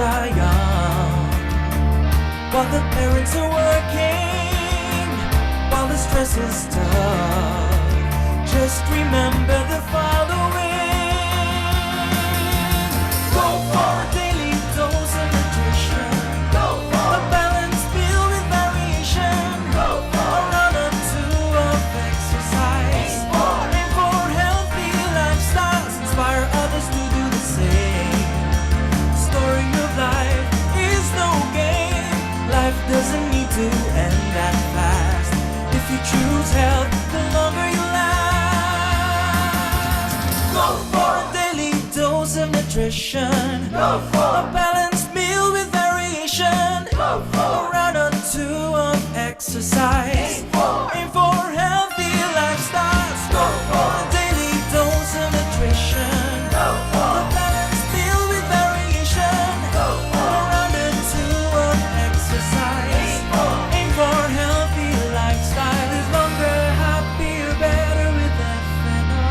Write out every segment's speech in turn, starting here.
are young, while the parents are working, while the stress is tough. Just remember the following. Go for a daily dose of nutrition. Go for a balanced meal with variation. Go for a run or two of exercise. Aim for healthy lifestyles. Inspire others to do the same. Story of life is no game. Life doesn't need to end that fast. If you choose health, the longer you last. Go for a daily dose of nutrition. Go for a balanced meal with variation. Go for a run or two of exercise. Aim for healthy lifestyles. Go for a daily dose of nutrition. Go for a balanced meal with variation. Go for a run or two of exercise. Aim for healthy lifestyle. Live longer, happier, better with FNRI.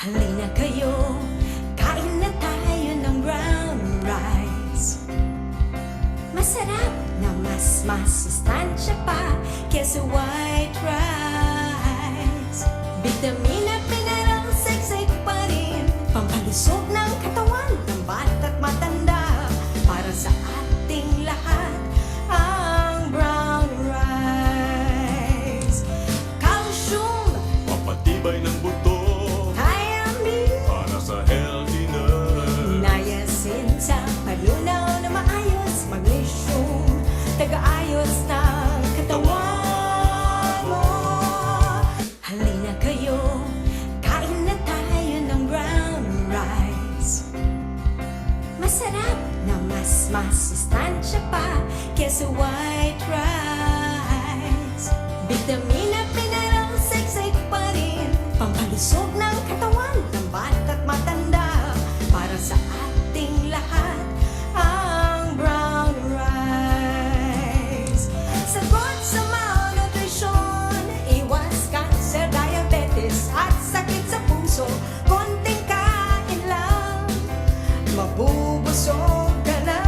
Halina kayo, kain na tayo ng brown rice. Masarap na mas masustansya pa kesa white rice. Vitamin at mineral, seksik pa rin, pampalusog ng katawan ng bata't matanda. Para sa ating lahat, ang brown rice. Calcium, Papatibay ng buto para sa healthiness. niacin sa palunaw na maayos, magnesium, taga-ayos ng katawan mo. Halina kayo, kain na tayo ng brown rice. Masarap na mas masustansya pa kesa white rice. Vitamin at mineral, seksik pa rin, pampalusog ng katawan ng bata't matanda. Para sa ating lahat, ang brown rice. Sagot sa malnutrition, iwas cancer, diabetes at sakit sa puso. Konting kain lang, mabubusog ka na.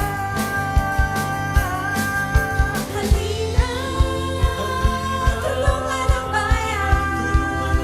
Halina, tulungan ang bayan.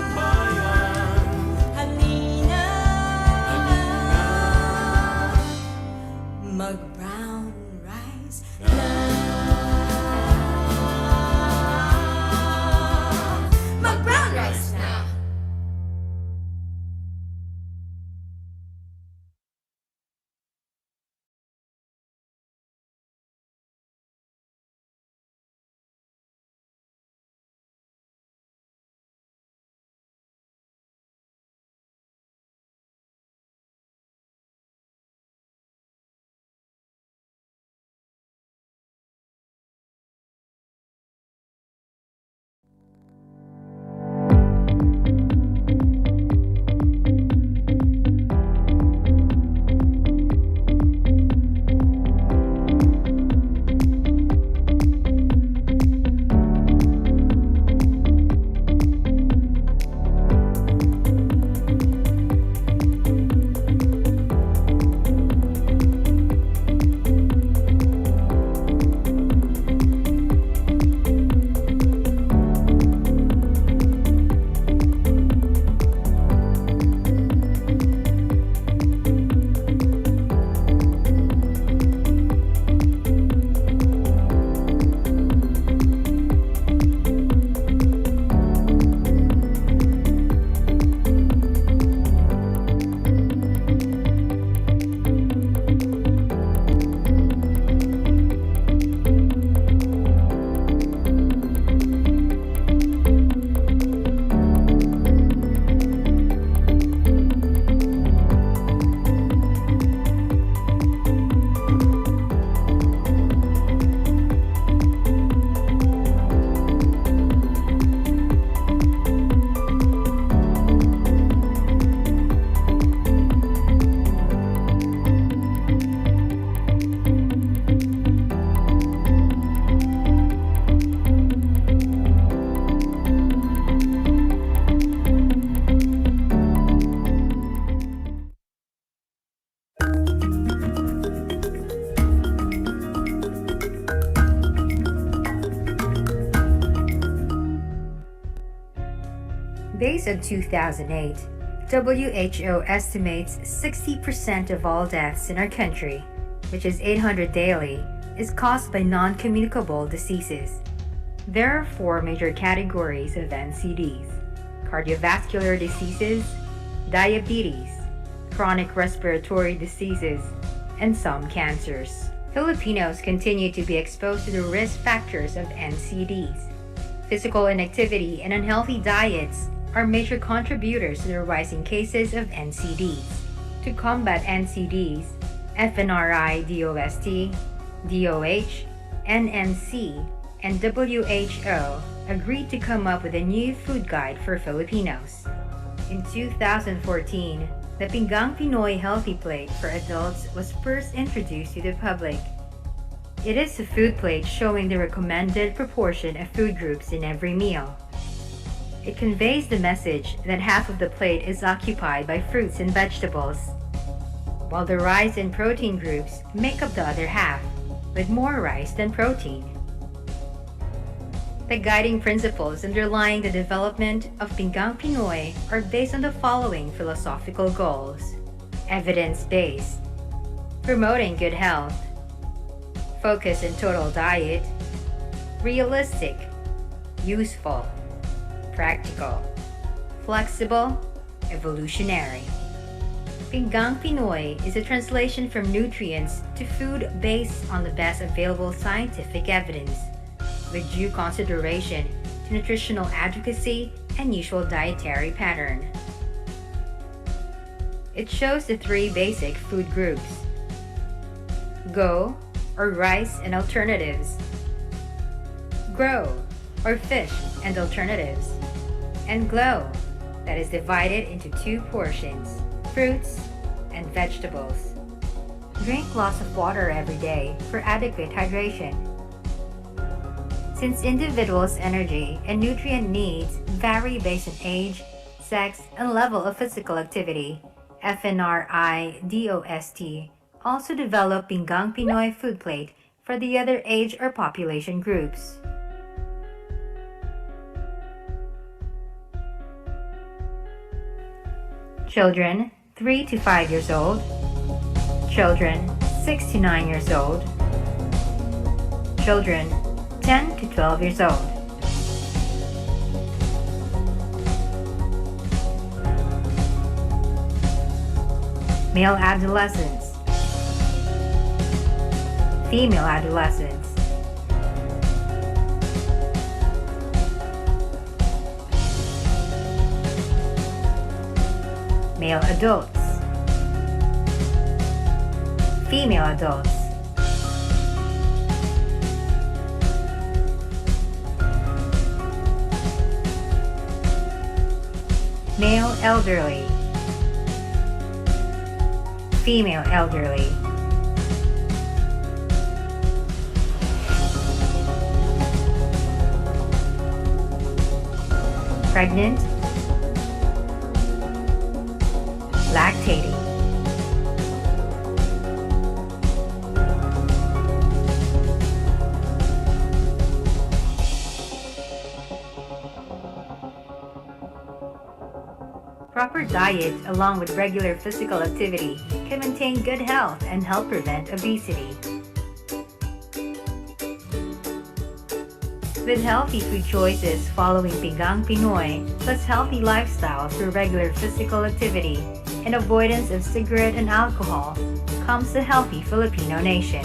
Based on 2008, WHO estimates 60% of all deaths in our country, which is 800 daily, is caused by non-communicable diseases. There are 4 major categories of NCDs: cardiovascular diseases, diabetes, chronic respiratory diseases, and some cancers. Filipinos continue to be exposed to the risk factors of NCDs. Physical inactivity and unhealthy diets are major contributors to the rising cases of NCDs. To combat NCDs, FNRI DOST, DOH, NNC, and WHO agreed to come up with a new food guide for Filipinos. In 2014, the Pinggang Pinoy Healthy Plate for adults was first introduced to the public. It is a food plate showing the recommended proportion of food groups in every meal. It conveys the message that half of the plate is occupied by fruits and vegetables, while the rice and protein groups make up the other half, with more rice than protein. The guiding principles underlying the development of Pinggang Pinoy are based on the following philosophical goals: evidence-based, promoting good health, focus in total diet, realistic, useful, practical, flexible, evolutionary. Pinggang Pinoy is a translation from nutrients to food based on the best available scientific evidence, with due consideration to nutritional advocacy and usual dietary pattern. It shows the 3 basic food groups: Go, or rice and alternatives; Grow, or fish and alternatives; and Glow, that is divided into 2 portions, fruits and vegetables. Drink lots of water every day for adequate hydration. Since individuals' energy and nutrient needs vary based on age, sex, and level of physical activity, FNRI DOST also developed Pinggang Pinoy Food Plate for the other age or population groups. Children 3 to 5 years old, children 6 to 9 years old, children 10 to 12 years old. Male adolescents, female adolescents, male adults, female adults, male elderly, female elderly, pregnant, lactating. Proper diet along with regular physical activity can maintain good health and help prevent obesity. With healthy food choices following Pinggang Pinoy, plus healthy lifestyle through regular physical activity and avoidance of cigarette and alcohol, comes the healthy Filipino nation.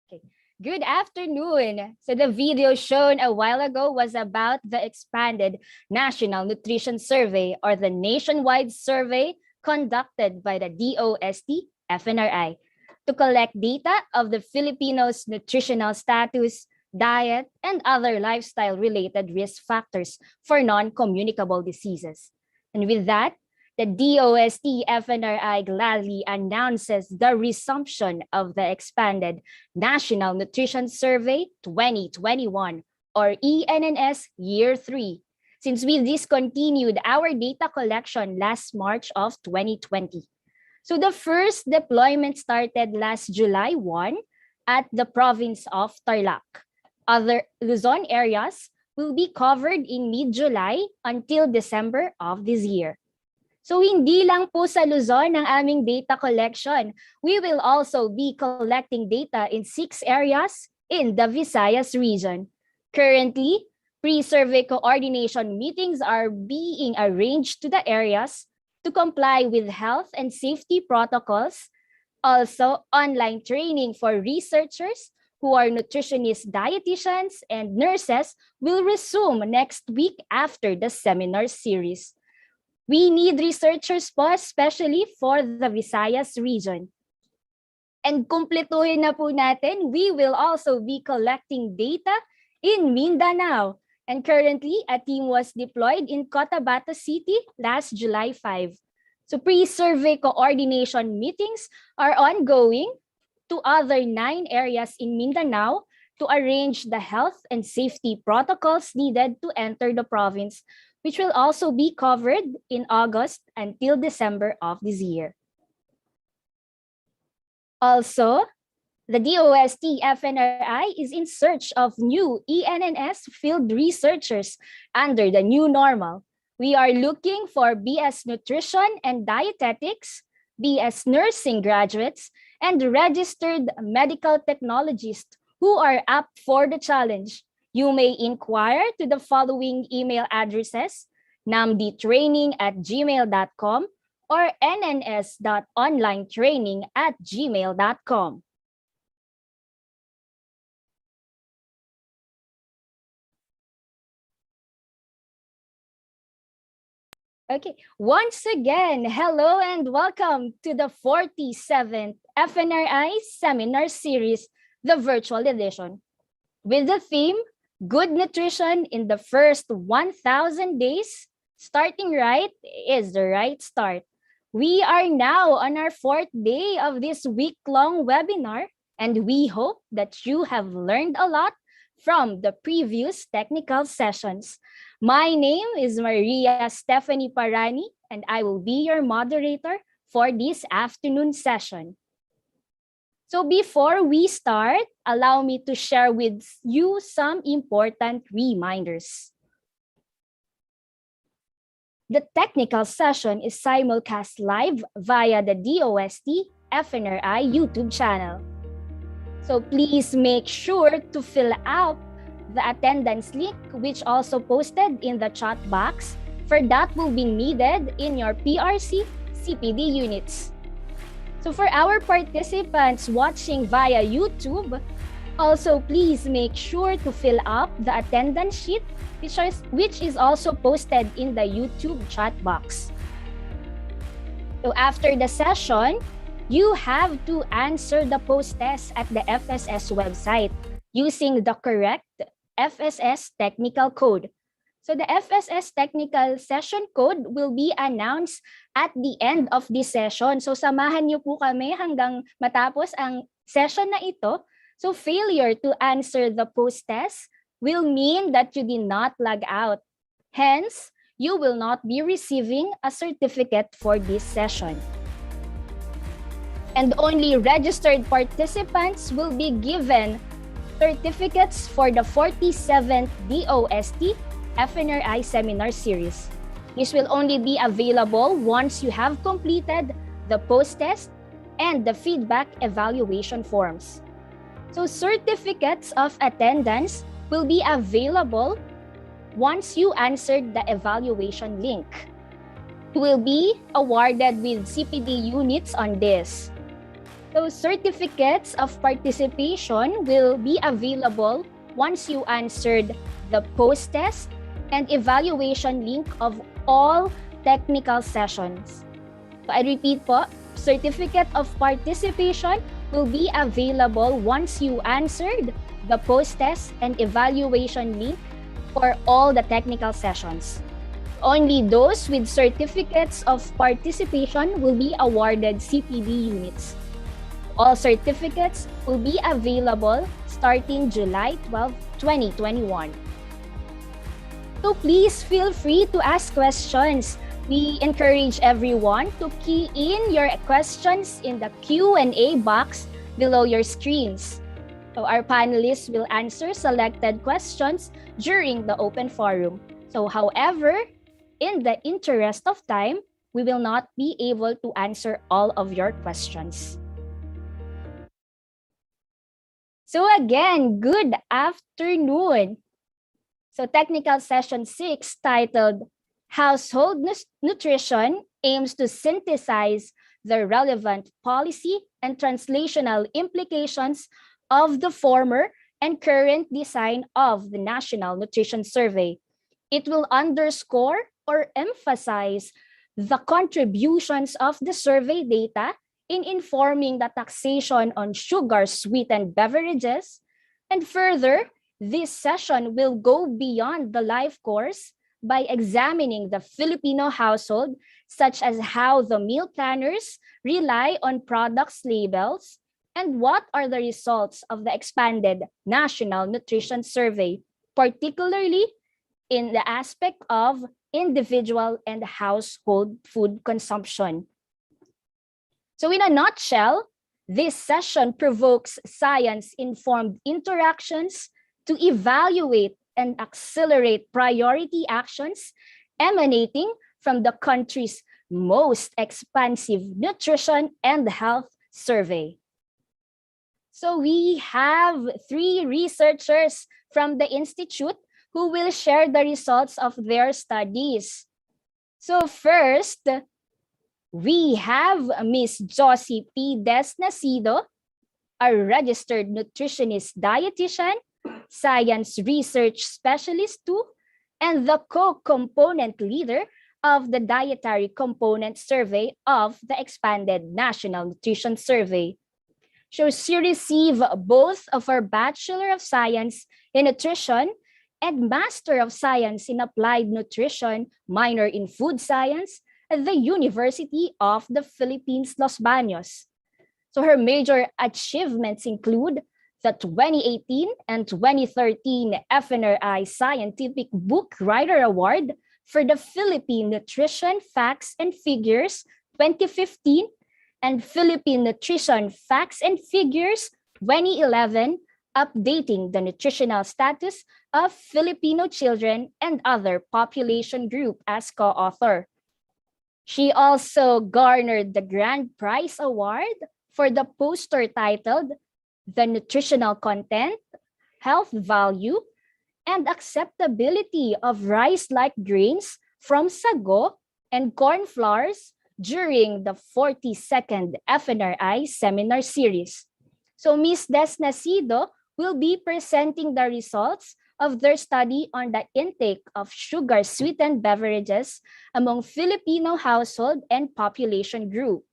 Okay. Good afternoon. So the video shown a while ago was about the expanded National Nutrition Survey, or the nationwide survey conducted by the DOST-FNRI to collect data of the Filipinos' nutritional status, diet, and other lifestyle-related risk factors for non-communicable diseases. And with that, the DOST-FNRI gladly announces the resumption of the expanded National Nutrition Survey 2021, or ENNS Year 3, since we discontinued our data collection last March of 2020. So the first deployment started last July 1 at the province of Tarlac. Other Luzon areas will be covered in mid-July until December of this year. So hindi lang po sa Luzon ang aming data collection. We will also be collecting data in 6 areas in the Visayas region. Currently, pre-survey coordination meetings are being arranged to the areas to comply with health and safety protocols. Also, online training for researchers who are nutritionists, dietitians, and nurses will resume next week after the seminar series. We need researchers po, especially for the Visayas region. And kumpletuhin na po natin, we will also be collecting data in Mindanao. And currently, a team was deployed in Cotabato City last July 5. So pre-survey coordination meetings are ongoing to other 9 areas in Mindanao to arrange the health and safety protocols needed to enter the province, which will also be covered in August until December of this year. Also, the DOST-FNRI is in search of new ENNS field researchers under the new normal. We are looking for BS Nutrition and Dietetics, BS Nursing graduates, and registered medical technologists who are up for the challenge. You may inquire to the following email addresses: namdtraining@gmail.com or nns.onlinetraining@gmail.com. Okay, once again, hello and welcome to the 47th FNRI Seminar Series, the virtual edition, with the theme, Good Nutrition in the First 1,000 Days. Starting right is the right start. We are now on our 4th day of this week-long webinar, and we hope that you have learned a lot from the previous technical sessions. My name is Maria Stephanie Parani, and I will be your moderator for this afternoon session. So before we start, allow me to share with you some important reminders. The technical session is simulcast live via the DOST-FNRI YouTube channel. So please make sure to fill out the attendance link, which also posted in the chat box, for that will be needed in your PRC CPD units. So for our participants watching via YouTube, also please make sure to fill up the attendance sheet, which is also posted in the YouTube chat box. So after the session, you have to answer the post test at the FSS website using the correct FSS technical code. So the FSS technical session code will be announced at the end of this session. So samahan niyo po kami hanggang matapos ang session na ito. So failure to answer the post test will mean that you did not log out. Hence, you will not be receiving a certificate for this session. And only registered participants will be given certificates for the 47th DOST-FNRI Seminar Series. This will only be available once you have completed the post-test and the feedback evaluation forms. So certificates of attendance will be available once you answered the evaluation link. You will be awarded with CPD units on this. So certificates of participation will be available once you answered the post-test and evaluation link of all technical sessions. So I repeat po, certificate of participation will be available once you answered the post-test and evaluation link for all the technical sessions. Only those with certificates of participation will be awarded CPD units. All certificates will be available starting July 12, 2021. So please feel free to ask questions. We encourage everyone to key in your questions in the Q&A box below your screens. So our panelists will answer selected questions during the open forum. So however, in the interest of time, we will not be able to answer all of your questions. So again, good afternoon. So technical session 6 titled Household Nutrition aims to synthesize the relevant policy and translational implications of the former and current design of the National Nutrition Survey. It will underscore or emphasize the contributions of the survey data in informing the taxation on sugar-sweetened beverages. And further, this session will go beyond the life course by examining the Filipino household, such as how the meal planners rely on products labels and what are the results of the expanded National Nutrition Survey, particularly in the aspect of individual and household food consumption. So in a nutshell, this session provokes science-informed interactions to evaluate and accelerate priority actions emanating from the country's most expansive nutrition and health survey. So we have 3 researchers from the Institute who will share the results of their studies. So first, we have Ms. Josie P. Desnacido, a registered nutritionist dietitian, science research specialist 2, and the co-component leader of the Dietary Component Survey of the expanded National Nutrition Survey. So she received both of her Bachelor of Science in Nutrition and Master of Science in Applied Nutrition, minor in Food Science at the University of the Philippines, Los Baños. So her major achievements include the 2018 and 2013 FNRI Scientific Book Writer Award for the Philippine Nutrition Facts and Figures 2015 and Philippine Nutrition Facts and Figures 2011, updating the nutritional status of Filipino children and other population group as co-author. She also garnered the Grand Prize Award for the poster titled The Nutritional Content, Health Value, and Acceptability of Rice-like Grains from Sago and Corn Flours during the 42nd FNRI Seminar Series. So Ms. Desnacido will be presenting the results of their study on the intake of sugar-sweetened beverages among Filipino household and population group.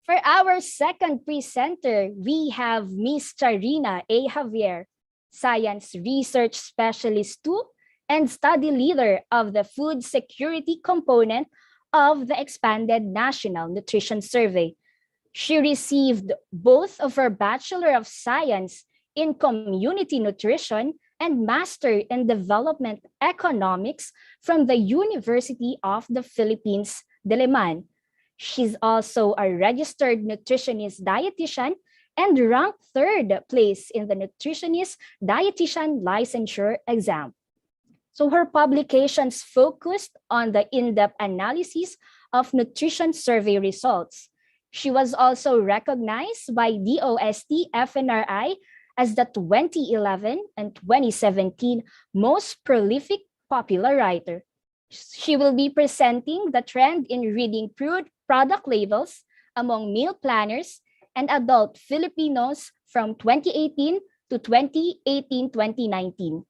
For our second presenter, we have Ms. Charina A. Javier, Science Research Specialist 2 and Study Leader of the Food Security Component of the expanded National Nutrition Survey. She received both of her Bachelor of Science in Community Nutrition and Master in Development Economics from the University of the Philippines, Diliman. She's also a registered nutritionist dietitian and ranked 3rd place in the nutritionist dietitian licensure exam. So her publications focused on the in-depth analysis of nutrition survey results. She was also recognized by DOST-FNRI as the 2011 and 2017 most prolific popular writer. She will be presenting the trend in reading product labels among meal planners and adult Filipinos from 2018 to 2019.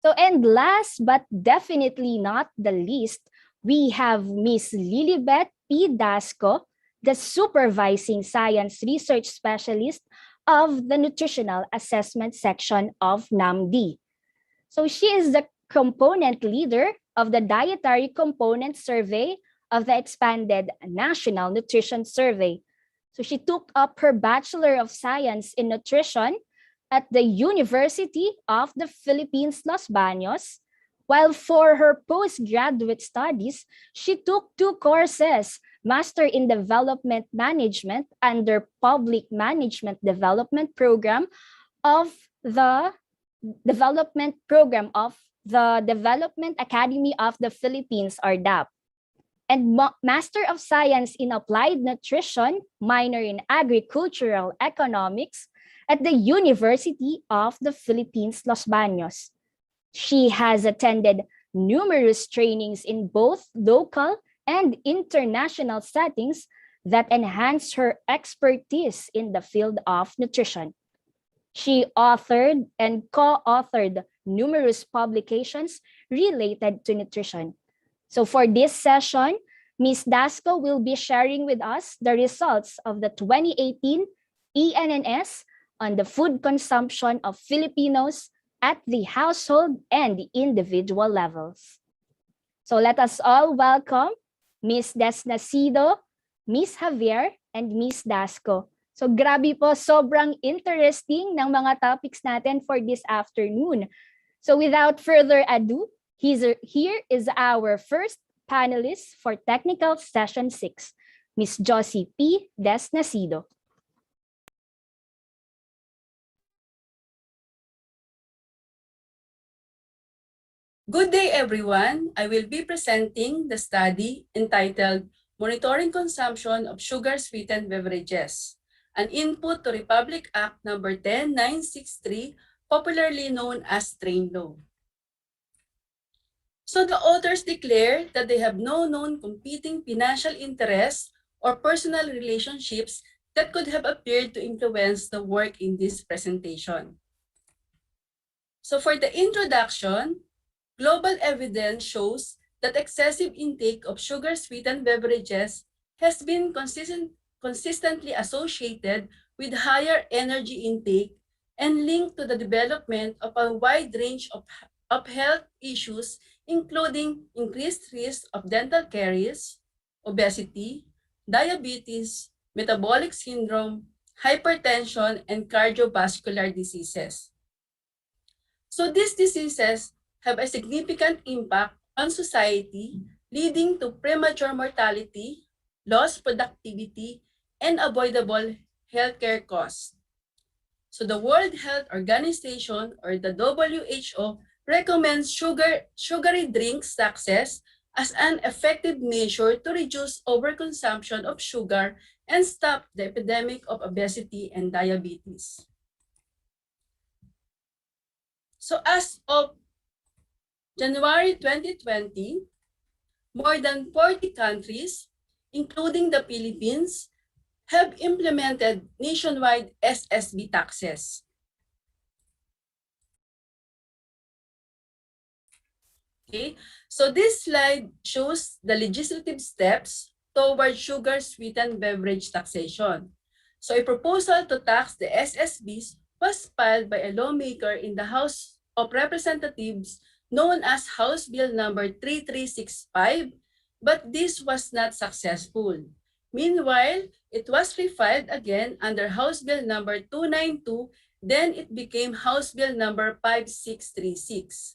So, and last but definitely not the least, we have Miss Lilibet P. Dasco, the Supervising Science Research Specialist of the Nutritional Assessment Section of NAMD. So she is the component leader of the Dietary Component Survey of the expanded National Nutrition Survey. So she took up her Bachelor of Science in Nutrition at the University of the Philippines, Los Baños, while for her postgraduate studies, she took 2 courses, Master in Development Management under Public Management Development Program of the Development Academy of the Philippines, or DAP, and Master of Science in Applied Nutrition, minor in Agricultural Economics at the University of the Philippines, Los Baños. She has attended numerous trainings in both local and international settings that enhance her expertise in the field of nutrition. She authored and co-authored numerous publications related to nutrition. So for this session, Ms. Dasco will be sharing with us the results of the 2018 ENNS on the food consumption of Filipinos at the household and the individual levels. So let us all welcome Ms. Desnacido, Ms. Javier, and Ms. Dasco. So grabe po, sobrang interesting ng mga topics natin for this afternoon. So without further ado, here is our first panelist for Technical Session 6, Ms. Josie P. Desnacido. Good day, everyone. I will be presenting the study entitled Monitoring Consumption of Sugar-Sweetened Beverages, an input to Republic Act No. 10963, popularly known as Train Law. So the authors declare that they have no known competing financial interests or personal relationships that could have appeared to influence the work in this presentation. So for the introduction, global evidence shows that excessive intake of sugar-sweetened beverages has been consistently associated with higher energy intake and linked to the development of a wide range of health issues, including increased risk of dental caries, obesity, diabetes, metabolic syndrome, hypertension, and cardiovascular diseases. So these diseases have a significant impact on society, leading to premature mortality, lost productivity, and avoidable healthcare costs. So the World Health Organization, or the WHO, recommends sugary drinks taxes as an effective measure to reduce overconsumption of sugar and stop the epidemic of obesity and diabetes. So as of January 2020, more than 40 countries, including the Philippines, have implemented nationwide SSB taxes. Okay, so this slide shows the legislative steps toward sugar-sweetened beverage taxation. So a proposal to tax the SSBs was filed by a lawmaker in the House of Representatives known as House Bill number 3365, but this was not successful. Meanwhile, it was refiled again under House Bill number 292, then it became House Bill number 5636.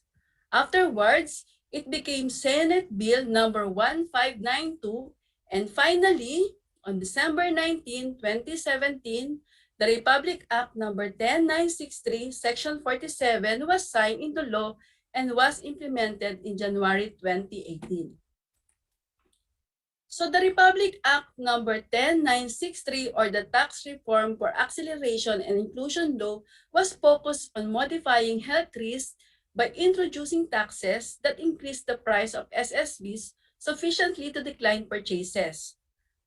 Afterwards, it became Senate Bill number 1592, and finally, on December 19, 2017, the Republic Act number 10963, Section 47 was signed into law and was implemented in January 2018. So the Republic Act number 10963, or the Tax Reform for Acceleration and Inclusion Law, was focused on modifying health risks by introducing taxes that increase the price of SSBs sufficiently to decline purchases.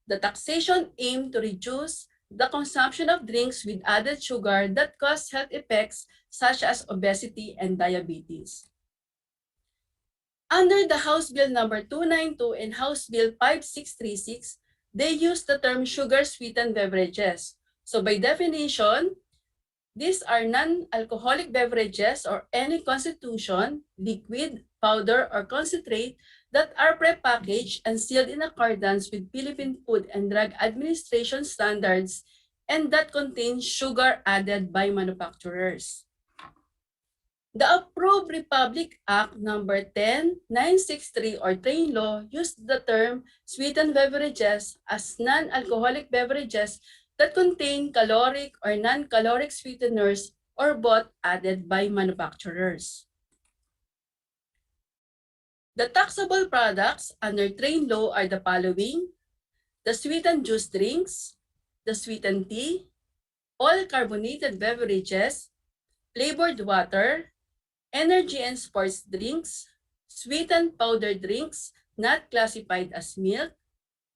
The taxation aimed to reduce the consumption of drinks with added sugar that cause health effects such as obesity and diabetes. Under the House Bill number 292 and House Bill 5636, they use the term sugar-sweetened beverages. So by definition, these are non-alcoholic beverages or any constitution, liquid, powder, or concentrate that are prepackaged and sealed in accordance with Philippine Food and Drug Administration standards and that contain sugar added by manufacturers. The approved Republic Act number 10963 or Train Law used the term sweetened beverages as non-alcoholic beverages that contain caloric or non-caloric sweeteners or both added by manufacturers. The taxable products under Train Law are the following: the sweetened juice drinks, the sweetened tea, all carbonated beverages, flavored water, energy and sports drinks, sweetened powdered drinks not classified as milk,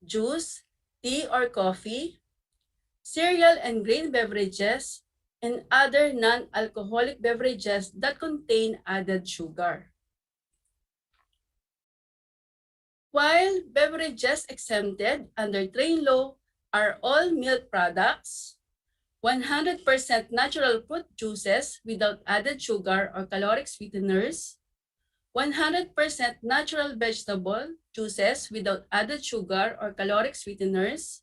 juice, tea or coffee, cereal and grain beverages, and other non-alcoholic beverages that contain added sugar. While beverages exempted under Train Law are all milk products, 100% natural fruit juices without added sugar or caloric sweeteners, 100% natural vegetable juices without added sugar or caloric sweeteners,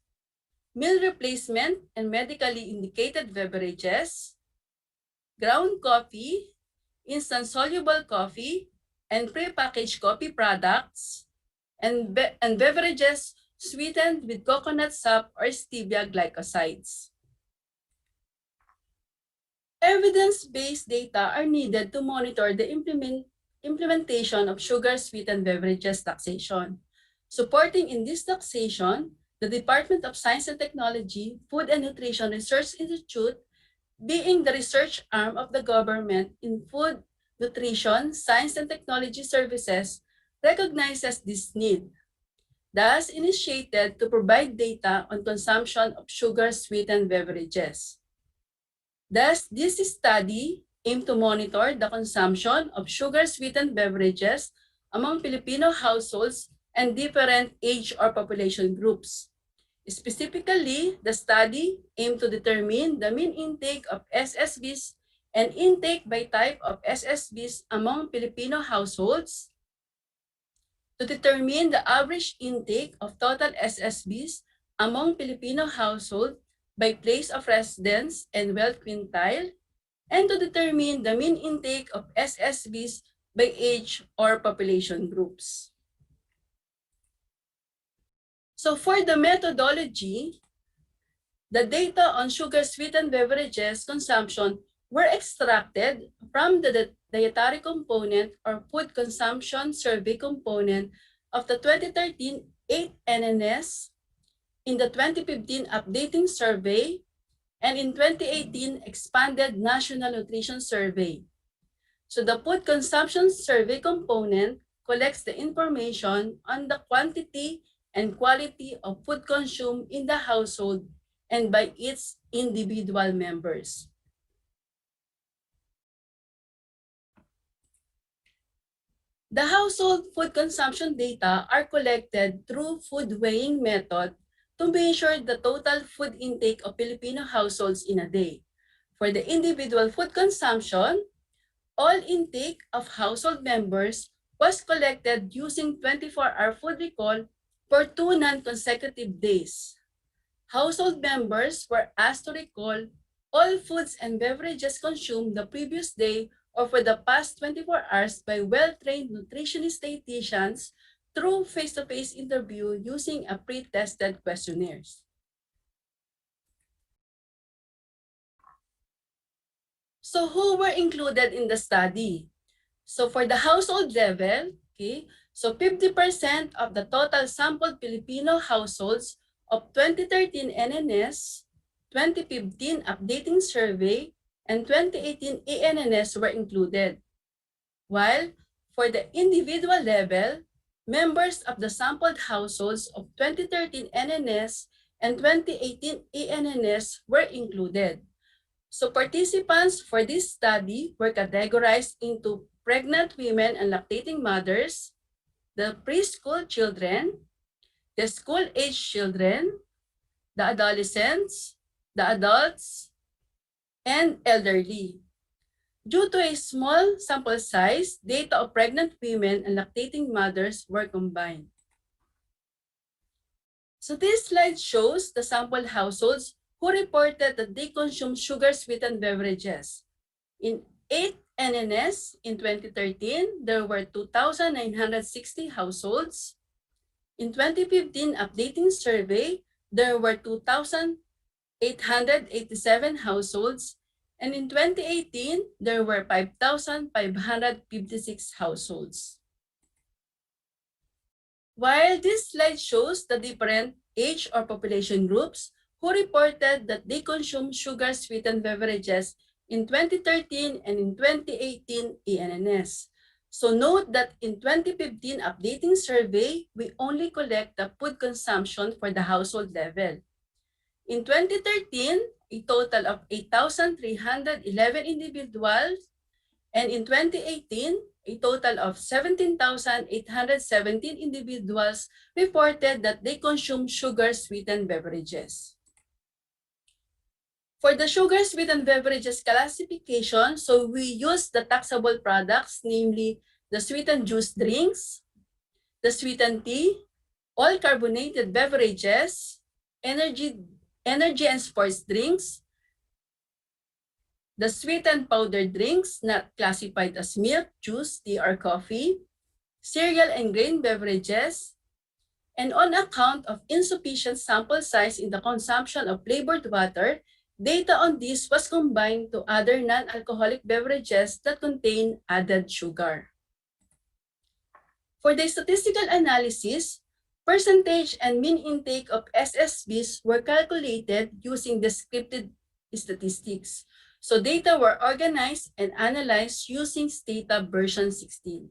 meal replacement and medically indicated beverages, ground coffee, instant soluble coffee, and prepackaged coffee products, and beverages sweetened with coconut sap or stevia glycosides. Evidence-based data are needed to monitor the implementation of sugar-sweetened beverages taxation. Supporting in this taxation, the Department of Science and Technology, Food and Nutrition Research Institute, being the research arm of the government in food, nutrition, science and technology services, recognizes this need, thus initiated to provide data on consumption of sugar-sweetened beverages. Thus, this study aimed to monitor the consumption of sugar-sweetened beverages among Filipino households and different age or population groups. Specifically, the study aimed to determine the mean intake of SSBs and intake by type of SSBs among Filipino households, to determine the average intake of total SSBs among Filipino households by place of residence and wealth quintile, and to determine the mean intake of SSBs by age or population groups. So for the methodology, the data on sugar-sweetened beverages consumption were extracted from the dietary component or food consumption survey component of the 2013 8NNS, in the 2015 updating survey, and in 2018 expanded national nutrition survey. So the food consumption survey component collects the information on the quantity and quality of food consumed in the household and by its individual members. The household food consumption data are collected through food weighing method to measure the total food intake of Filipino households in a day. For the individual food consumption, all intake of household members was collected using 24-hour food recall for 2 non-consecutive days. Household members were asked to recall all foods and beverages consumed the previous day or for the past 24 hours by well-trained nutritionist dietitians through face-to-face interview using a pre-tested questionnaires. So who were included in the study? So for the household level, okay, so 50% of the total sampled Filipino households of 2013 NNS, 2015 updating survey, and 2018 ANNS were included. While for the individual level, members of the sampled households of 2013 NNS and 2018 ENNS were included. So participants for this study were categorized into pregnant women and lactating mothers, the preschool children, the school-age children, the adolescents, the adults, and elderly. Due to a small sample size, data of pregnant women and lactating mothers were combined. So this slide shows the sample households who reported that they consume sugar-sweetened beverages. In 8 NNS in 2013, there were 2,960 households. In 2015 updating survey, there were 2,887 households. And in 2018, there were 5,556 households. While this slide shows the different age or population groups who reported that they consume sugar-sweetened beverages in 2013 and in 2018 ENNS. So note that in 2015 updating survey, we only collect the food consumption for the household level. In 2013, a total of 8,311 individuals, and in 2018, a total of 17,817 individuals reported that they consume sugar-sweetened beverages. For the sugar-sweetened beverages classification, so we use the taxable products, namely the sweetened juice drinks, the sweetened tea, all carbonated beverages, energy and sports drinks, the sweetened powdered drinks not classified as milk, juice, tea, or coffee, cereal and grain beverages, and on account of insufficient sample size in the consumption of flavored water, data on this was combined to other non-alcoholic beverages that contain added sugar. For the statistical analysis, percentage and mean intake of SSBs were calculated using descriptive statistics. So data were organized and analyzed using Stata version 16.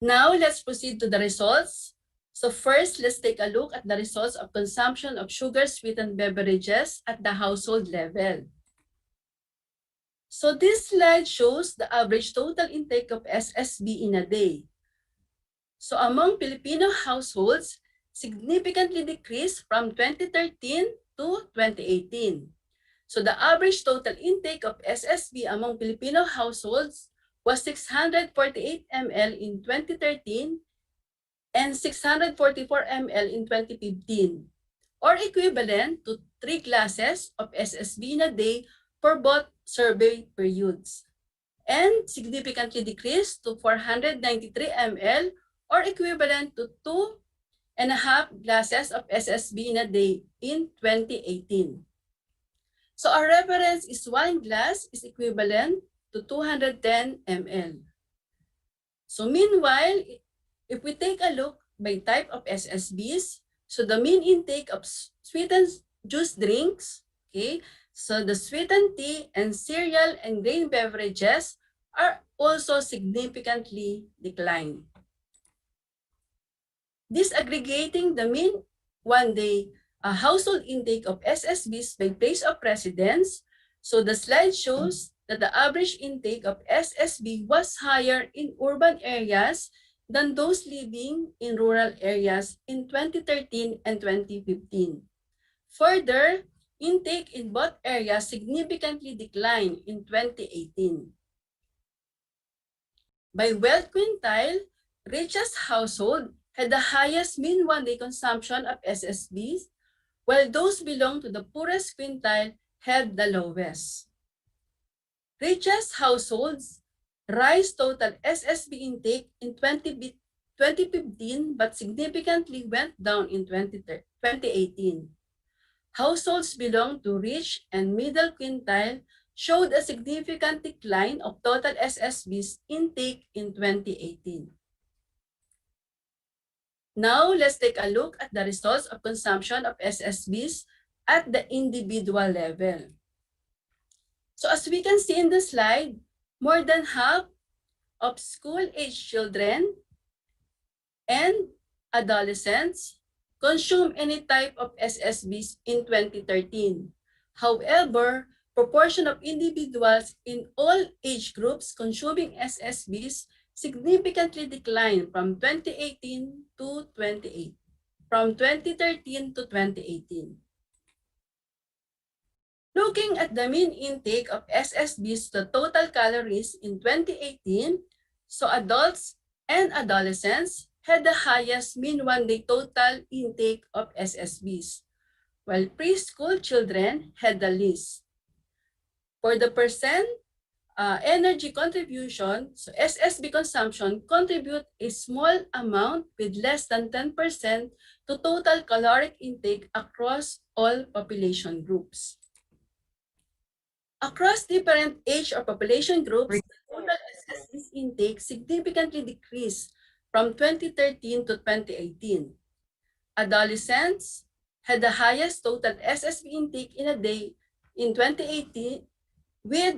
Now let's proceed to the results. So first, let's take a look at the results of consumption of sugar-sweetened beverages at the household level. So this slide shows the average total intake of SSB in a day. So among Filipino households, significantly decreased from 2013 to 2018. So the average total intake of SSB among Filipino households was 648 ml in 2013 and 644 ml in 2015, or equivalent to 3 glasses of SSB in a day for both survey periods, and significantly decreased to 493 ml or equivalent to 2.5 glasses of SSB in a day in 2018. So our reference is 1 glass is equivalent to 210 ml. So meanwhile, if we take a look by type of SSBs, so the mean intake of sweetened juice drinks, okay, so the sweetened tea and cereal and grain beverages are also significantly declined. Disaggregating the mean one-day household intake of SSBs by place of residence, so the slide shows that the average intake of SSB was higher in urban areas than those living in rural areas in 2013 and 2015. Further, intake in both areas significantly declined in 2018. By wealth quintile, richest household had the highest mean one-day consumption of SSBs, while those belong to the poorest quintile had the lowest. Richest households rise total SSB intake in 2015 but significantly went down in 2018. Households belong to rich and middle quintile showed a significant decline of total SSBs intake in 2018. Now, let's take a look at the results of consumption of SSBs at the individual level. So as we can see in the slide, more than half of school-age children and adolescents consume any type of SSBs in 2013. However, proportion of individuals in all age groups consuming SSBs significantly declined from 2018 to 2018, from 2013 to 2018. Looking at the mean intake of SSBs to total calories in 2018, so adults and adolescents had the highest mean one-day total intake of SSBs, while preschool children had the least. For the percent energy contribution, so SSB consumption contribute a small amount with less than 10% to total caloric intake across all population groups. Across different age or population groups, the total SSB intake significantly decreased from 2013 to 2018. Adolescents had the highest total SSB intake in a day in 2018 with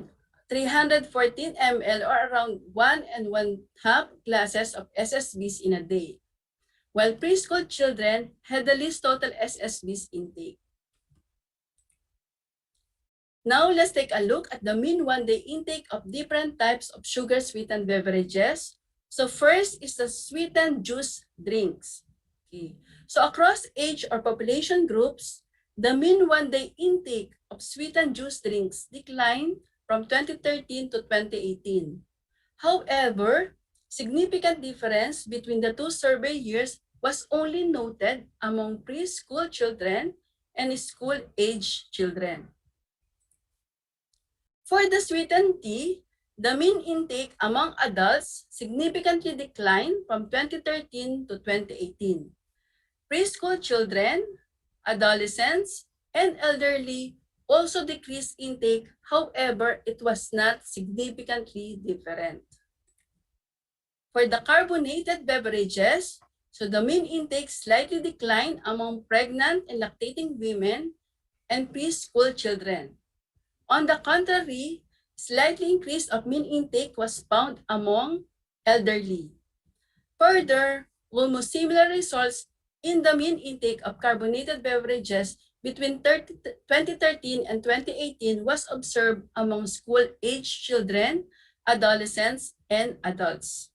314 ml or around 1.5 glasses of SSBs in a day, while preschool children had the least total SSBs intake. Now let's take a look at the mean one-day intake of different types of sugar-sweetened beverages. So first is the sweetened juice drinks. Okay. So across age or population groups, the mean one-day intake of sweetened juice drinks declined from 2013 to 2018. However, significant difference between the two survey years was only noted among preschool children and school-age children. For the sweetened tea, the mean intake among adults significantly declined from 2013 to 2018. Preschool children, adolescents, and elderly also decreased intake, however, it was not significantly different. For the carbonated beverages, so the mean intake slightly declined among pregnant and lactating women and preschool children. On the contrary, slightly increase of mean intake was found among elderly. Further, almost similar results in the mean intake of carbonated beverages between 2013 and 2018 was observed among school-age children, adolescents, and adults.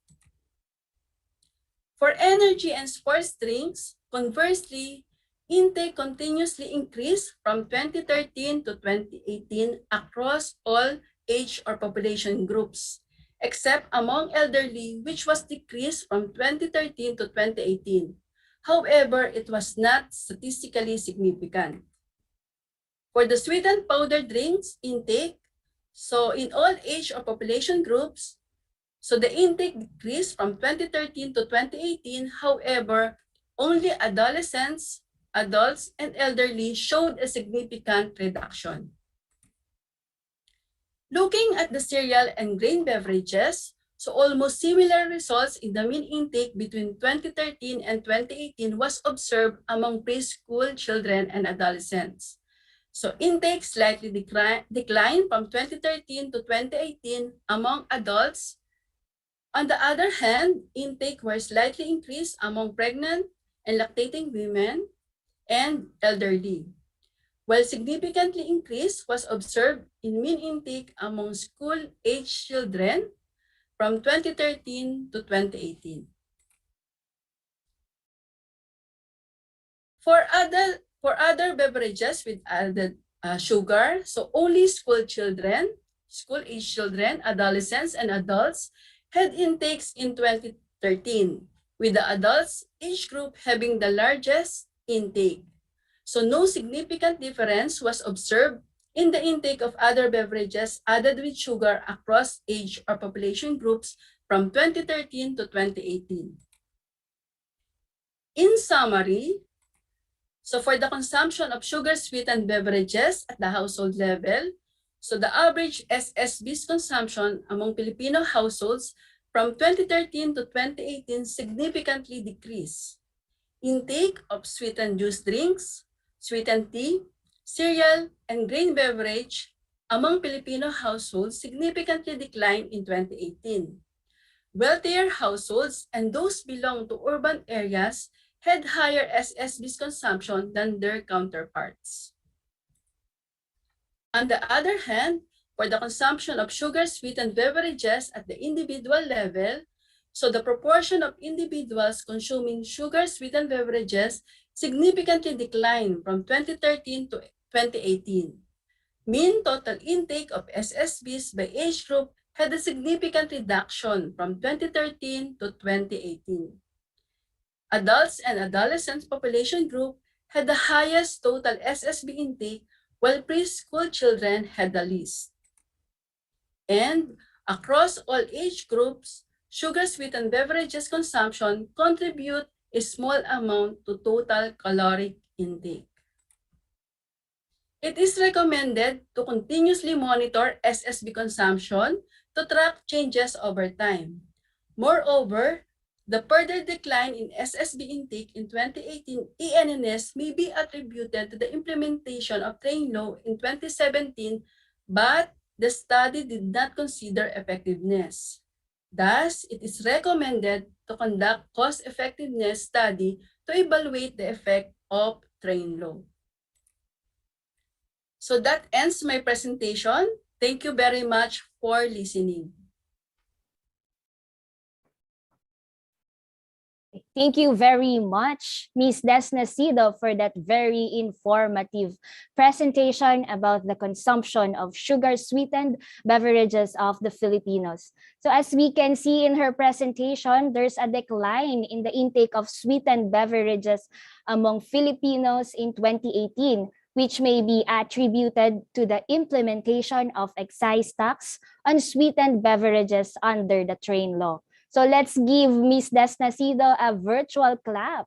For energy and sports drinks, conversely, intake continuously increased from 2013 to 2018 across all age or population groups, except among elderly, which was decreased from 2013 to 2018. However, it was not statistically significant. For the sweetened powder drinks intake, so in all age or population groups, so the intake decreased from 2013 to 2018. However, only adolescents, adults, and elderly showed a significant reduction. Looking at the cereal and grain beverages, so almost similar results in the mean intake between 2013 and 2018 was observed among preschool children and adolescents. So intake slightly declined from 2013 to 2018 among adults. On the other hand, intake were slightly increased among pregnant and lactating women and elderly, while significantly increased was observed in mean intake among school-age children from 2013 to 2018. For other beverages with added sugar, so only school-age children, adolescents, and adults had intakes in 2013, with the adults age group having the largest intake. So no significant difference was observed in the intake of other beverages added with sugar across age or population groups from 2013 to 2018. In summary, so for the consumption of sugar-sweetened beverages at the household level, so the average SSB's consumption among Filipino households from 2013 to 2018 significantly decreased. Intake of sweetened juice drinks, sweetened tea, cereal, and grain beverage among Filipino households significantly declined in 2018. Wealthier households and those belong to urban areas had higher SSB's consumption than their counterparts. On the other hand, for the consumption of sugar-sweetened beverages at the individual level, so the proportion of individuals consuming sugar-sweetened beverages significantly declined from 2013 to 2018. Mean total intake of SSBs by age group had a significant reduction from 2013 to 2018. Adults and adolescents population group had the highest total SSB intake, while preschool children had the least. And across all age groups, sugar-sweetened beverages consumption contribute a small amount to total caloric intake. It is recommended to continuously monitor SSB consumption to track changes over time. Moreover, the further decline in SSB intake in 2018 ENNS may be attributed to the implementation of train law in 2017, but the study did not consider effectiveness. Thus, it is recommended to conduct cost-effectiveness study to evaluate the effect of train law. So that ends my presentation. Thank you very much for listening. Thank you very much, Ms. Desnacido, for that very informative presentation about the consumption of sugar-sweetened beverages of the Filipinos. So as we can see in her presentation, there's a decline in the intake of sweetened beverages among Filipinos in 2018, which may be attributed to the implementation of excise tax on sweetened beverages under the train law. So let's give Ms. Desnacido a virtual clap.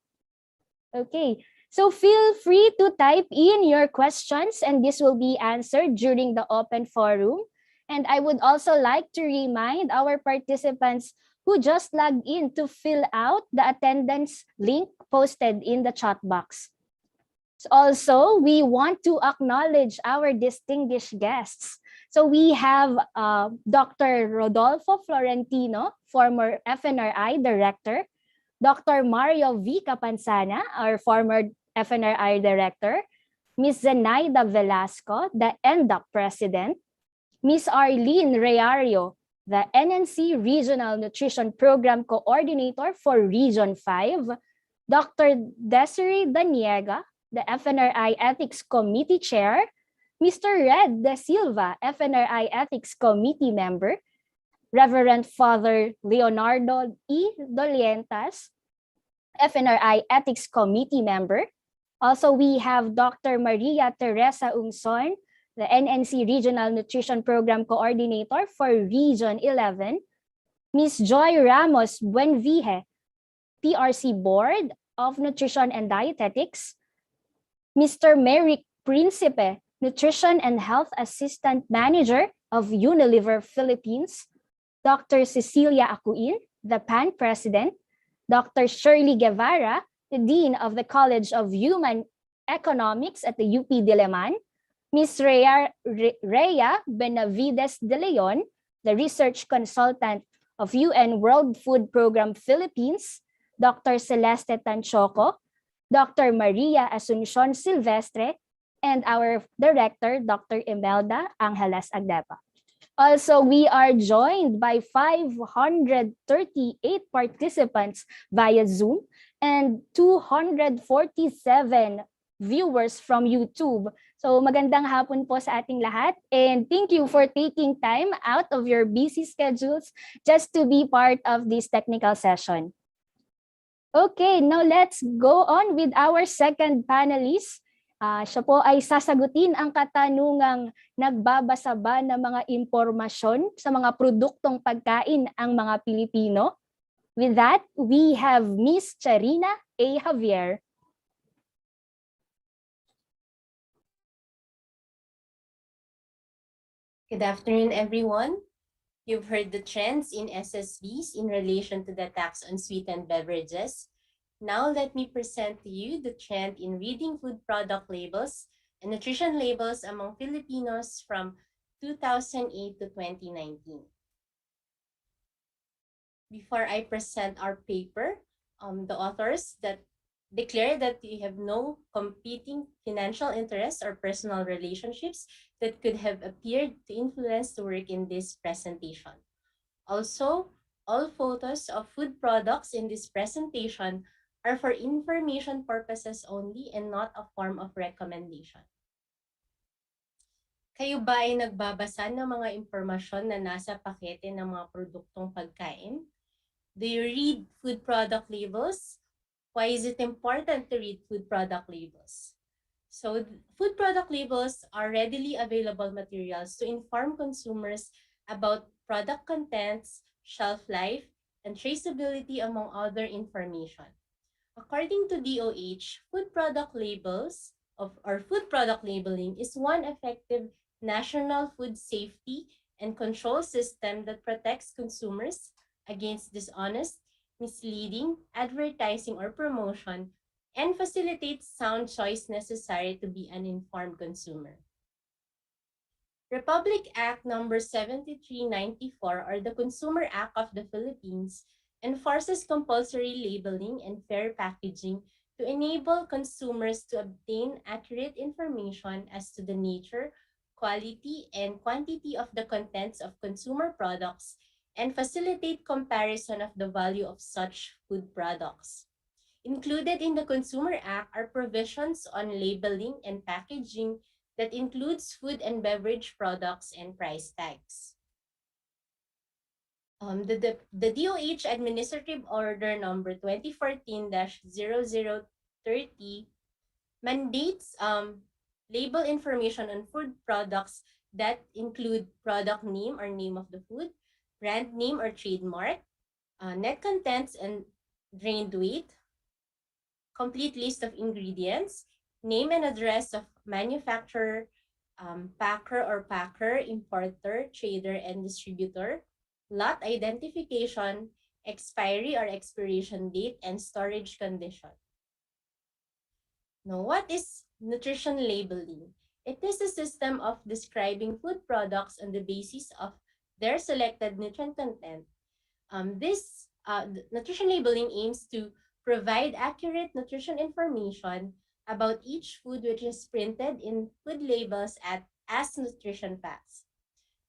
Okay, so feel free to type in your questions and this will be answered during the open forum. And I would also like to remind our participants who just logged in to fill out the attendance link posted in the chat box. Also, we want to acknowledge our distinguished guests. So we have Dr. Rodolfo Florentino, former FNRI director, Dr. Mario V. Capansana, our former FNRI director, Ms. Zenaida Velasco, the NDOC president, Ms. Arlene Reario, the NNC Regional Nutrition Program Coordinator for Region 5, Dr. Dietary, the FNRI Ethics Committee Chair, Mr. Red De Silva, FNRI Ethics Committee Member, Reverend Father Leonardo E. Dolientas, FNRI Ethics Committee Member. Also, we have Dr. Maria Teresa Ungson, the NNC Regional Nutrition Program Coordinator for Region 11, Ms. Joy Ramos Buenvije, PRC Board of Nutrition and Dietetics, Mr. Merrick Principe, Nutrition and Health Assistant Manager of Unilever Philippines, Dr. Cecilia Acuin, the PAN President, Dr. Shirley Guevara, the Dean of the College of Human Economics at the UP Diliman, Ms. Rhea Benavides de Leon, the Research Consultant of UN World Food Program Philippines, Dr. Celeste Tanchoco, Dr. Maria Asuncion Silvestre, and our director, Dr. Imelda Angeles Agdepa. Also, we are joined by 538 participants via Zoom and 247 viewers from YouTube. So magandang hapon po sa ating lahat and thank you for taking time out of your busy schedules just to be part of this technical session. Okay, now let's go on with our second panelist. Siya po ay sasagutin ang katanungang nagbabasa ba ng mga impormasyon sa mga produktong pagkain ang mga Pilipino? With that, we have Ms. Charina A. Javier. Good afternoon, everyone. You've heard the trends in SSBs in relation to the tax on sweetened beverages. Now let me present to you the trend in reading food product labels and nutrition labels among Filipinos from 2008 to 2019. Before I present our paper, the authors that declare that they have no competing financial interests or personal relationships that could have appeared to influence the work in this presentation. Also, all photos of food products in this presentation are for information purposes only and not a form of recommendation. Kayo ba ay nagbabasa ng mga impormasyon na nasa pakete ng mga produktong pagkain? Do you read food product labels? Why is it important to read food product labels? So, food product labels are readily available materials to inform consumers about product contents, shelf life, and traceability, among other information. According to DOH, food product labels or food product labeling is one effective national food safety and control system that protects consumers against dishonest, misleading advertising or promotion and facilitates sound choice necessary to be an informed consumer. Republic Act number 7394, or the Consumer Act of the Philippines, enforces compulsory labeling and fair packaging to enable consumers to obtain accurate information as to the nature, quality, and quantity of the contents of consumer products and facilitate comparison of the value of such food products. Included in the Consumer Act are provisions on labeling and packaging that includes food and beverage products and price tags. The DOH Administrative Order number 2014-0030 mandates label information on food products that include product name or name of the food, brand name or trademark, net contents and drained weight, complete list of ingredients, name and address of manufacturer, packer, importer, trader, and distributor, lot identification, expiry or expiration date, and storage condition. Now, what is nutrition labeling? It is a system of describing food products on the basis of their selected nutrient content. This nutrition labeling aims to provide accurate nutrition information about each food, which is printed in food labels as nutrition facts.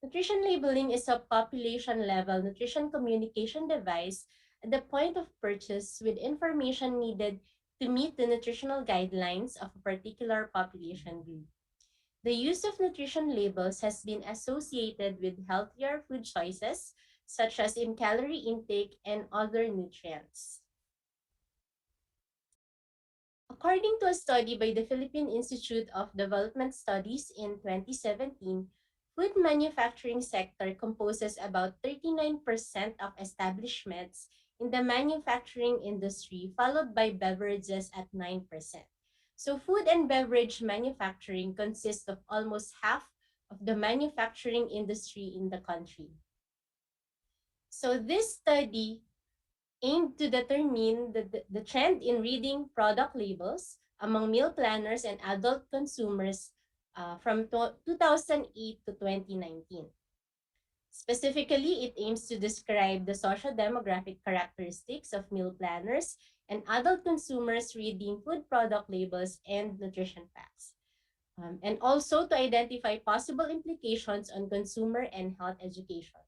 Nutrition labeling is a population-level nutrition communication device at the point of purchase with information needed to meet the nutritional guidelines of a particular population group. The use of nutrition labels has been associated with healthier food choices, such as in calorie intake and other nutrients. According to a study by the Philippine Institute of Development Studies in 2017, food manufacturing sector composes about 39% of establishments in the manufacturing industry, followed by beverages at 9%. So food and beverage manufacturing consists of almost half of the manufacturing industry in the country. So this study aimed to determine the trend in reading product labels among meal planners and adult consumers from 2008 to 2019. Specifically, it aims to describe the socio-demographic characteristics of meal planners and adult consumers reading food product labels and nutrition facts, and also to identify possible implications on consumer and health education.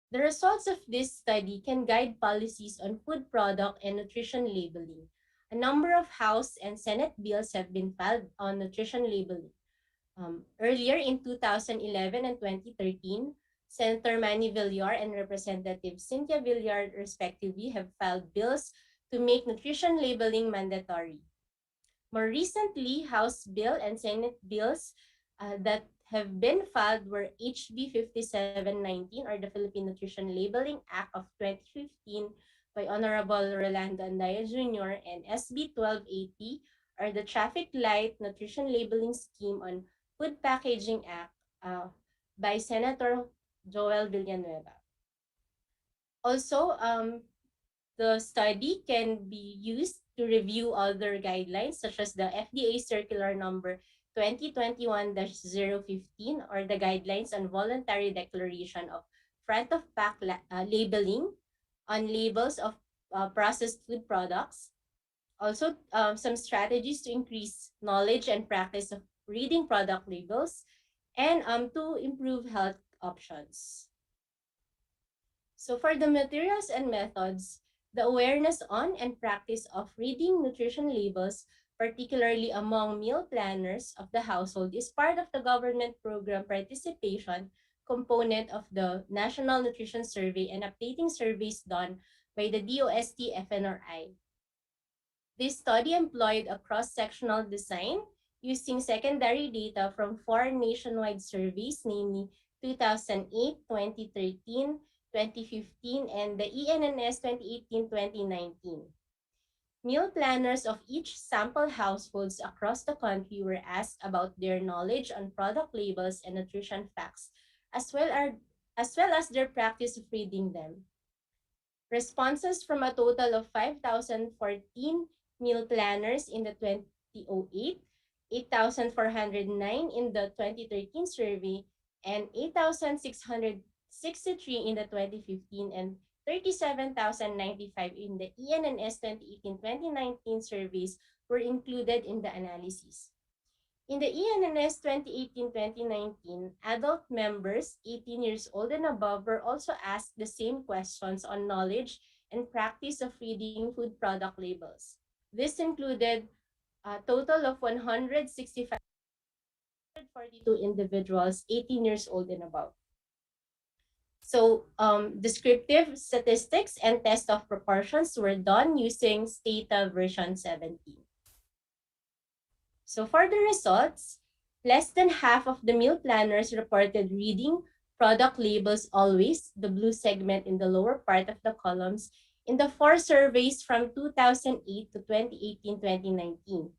The results of this study can guide policies on food product and nutrition labeling. A number of House and Senate bills have been filed on nutrition labeling. Earlier in 2011 and 2013, Senator Manny Villar and Representative Cynthia Villar respectively have filed bills to make nutrition labeling mandatory. More recently, House bill and Senate bills that have been filed were HB 5719, or the Philippine Nutrition Labeling Act of 2015 by Honorable Rolando Andaya Jr., and SB 1280, or the Traffic Light Nutrition Labeling Scheme on Food Packaging Act by Senator Joel Villanueva. Also, the study can be used to review other guidelines such as the FDA Circular Number 2021-015, or the Guidelines on Voluntary Declaration of front of pack labeling on labels of processed food products. Also, some strategies to increase knowledge and practice of reading product labels, and to improve health options. So for the materials and methods, the awareness on and practice of reading nutrition labels, particularly among meal planners of the household, is part of the government program participation component of the National Nutrition Survey and updating surveys done by the DOST-FNRI. This study employed a cross-sectional design using secondary data from 4 nationwide surveys, namely 2008, 2013, 2015, and the ENNS 2018-2019. Meal planners of each sample households across the country were asked about their knowledge on product labels and nutrition facts, as well as their practice of reading them. Responses from a total of 5,014 meal planners in the 2008, 8,409 in the 2013 survey, and 8,663 in the 2015 and 37,095 in the ENNS 2018-2019 surveys were included in the analysis. In the ENNS 2018-2019, adult members 18 years old and above were also asked the same questions on knowledge and practice of reading food product labels. This included a total of 165 42 individuals 18 years old and above. So descriptive statistics and test of proportions were done using Stata version 17. So for the results, less than half of the meal planners reported reading product labels always, the blue segment in the lower part of the columns, in the 4 surveys from 2008 to 2018-2019.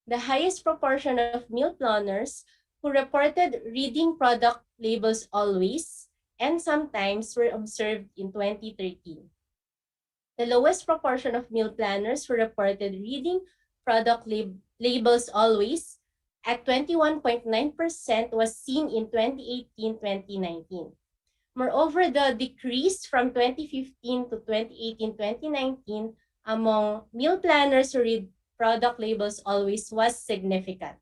The highest proportion of meal planners who reported reading product labels always and sometimes were observed in 2013. The lowest proportion of meal planners who reported reading product labels always at 21.9% was seen in 2018-2019. Moreover, the decrease from 2015 to 2018-2019 among meal planners who read product labels always was significant.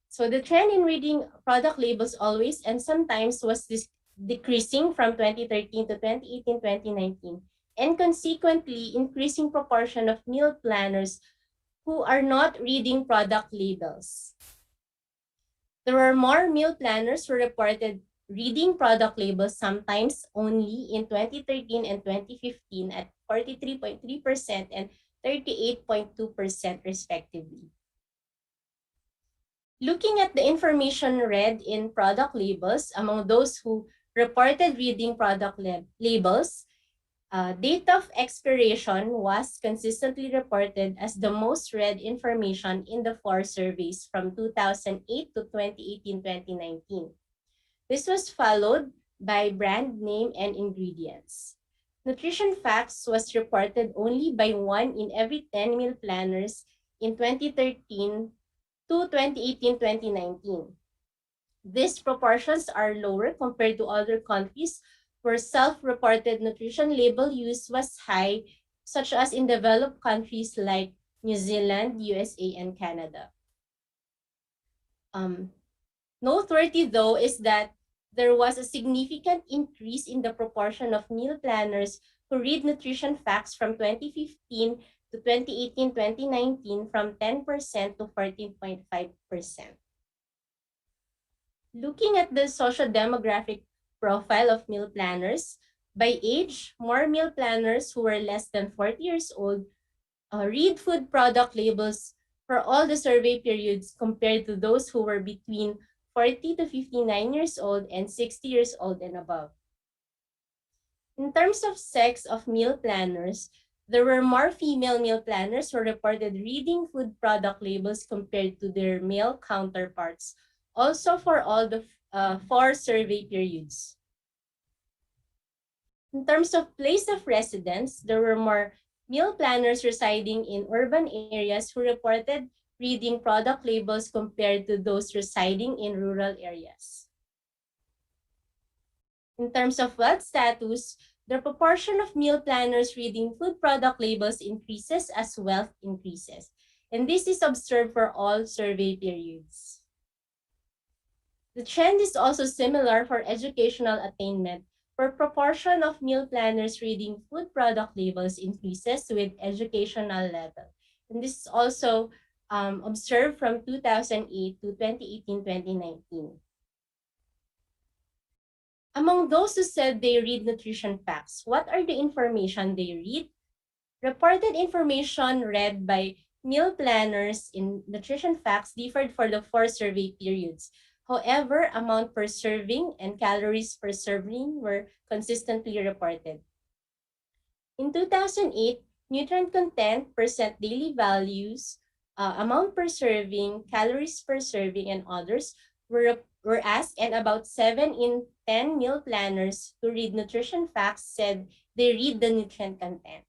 So the trend in reading product labels always and sometimes was decreasing from 2013 to 2018-2019, and consequently increasing proportion of meal planners who are not reading product labels. There were more meal planners who reported reading product labels sometimes only in 2013 and 2015 at 43.3% and 38.2% respectively. Looking at the information read in product labels among those who reported reading product labels, date of expiration was consistently reported as the most read information in the 4 surveys from 2008 to 2018-2019. This was followed by brand name and ingredients. Nutrition facts was reported only by 1 in every 10 meal planners in 2013 to 2018-2019. These proportions are lower compared to other countries where self-reported nutrition label use was high, such as in developed countries like New Zealand, USA, and Canada. Noteworthy though is that there was a significant increase in the proportion of meal planners who read nutrition facts from 2015 to 2018-2019 from 10% to 14.5%. Looking at the socio-demographic profile of meal planners, by age, more meal planners who were less than 40 years old read food product labels for all the survey periods compared to those who were between 40 to 59 years old and 60 years old and above. In terms of sex of meal planners, there were more female meal planners who reported reading food product labels compared to their male counterparts, also for all the 4 survey periods. In terms of place of residence, there were more meal planners residing in urban areas who reported reading product labels compared to those residing in rural areas. In terms of wealth status, the proportion of meal planners reading food product labels increases as wealth increases. And this is observed for all survey periods. The trend is also similar for educational attainment, where proportion of meal planners reading food product labels increases with educational level. And this is also observed from 2008 to 2018-2019. Among those who said they read nutrition facts, what are the information they read? Reported information read by meal planners in nutrition facts differed for the 4 survey periods. However, amount per serving and calories per serving were consistently reported. In 2008, nutrient content, percent daily values, amount per serving, calories per serving, and others were asked, and about 7 in 10 meal planners who read nutrition facts said they read the nutrient content.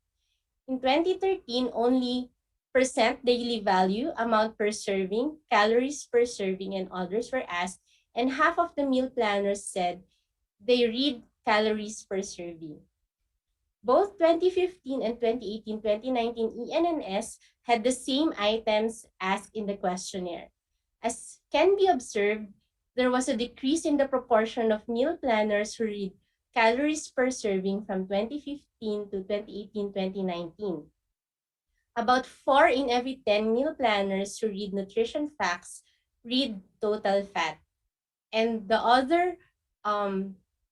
In 2013, only percent daily value, amount per serving, calories per serving, and others were asked, and half of the meal planners said they read calories per serving. Both 2015 and 2018-2019 ENNS had the same items asked in the questionnaire. As can be observed, there was a decrease in the proportion of meal planners who read calories per serving from 2015 to 2018-2019. About 4 in every 10 meal planners who read nutrition facts read total fat. And the other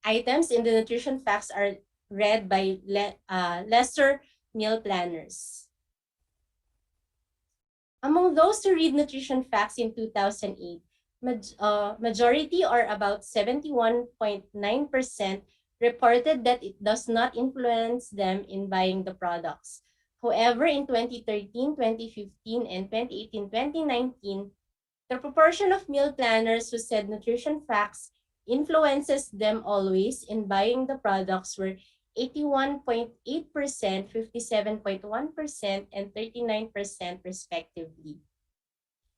items in the nutrition facts are read by lesser meal planners. Among those who read nutrition facts in 2008, majority, or about 71.9%, reported that it does not influence them in buying the products. However, in 2013, 2015, and 2018-2019, the proportion of meal planners who said nutrition facts influences them always in buying the products were 81.8%, 57.1%, and 39% respectively.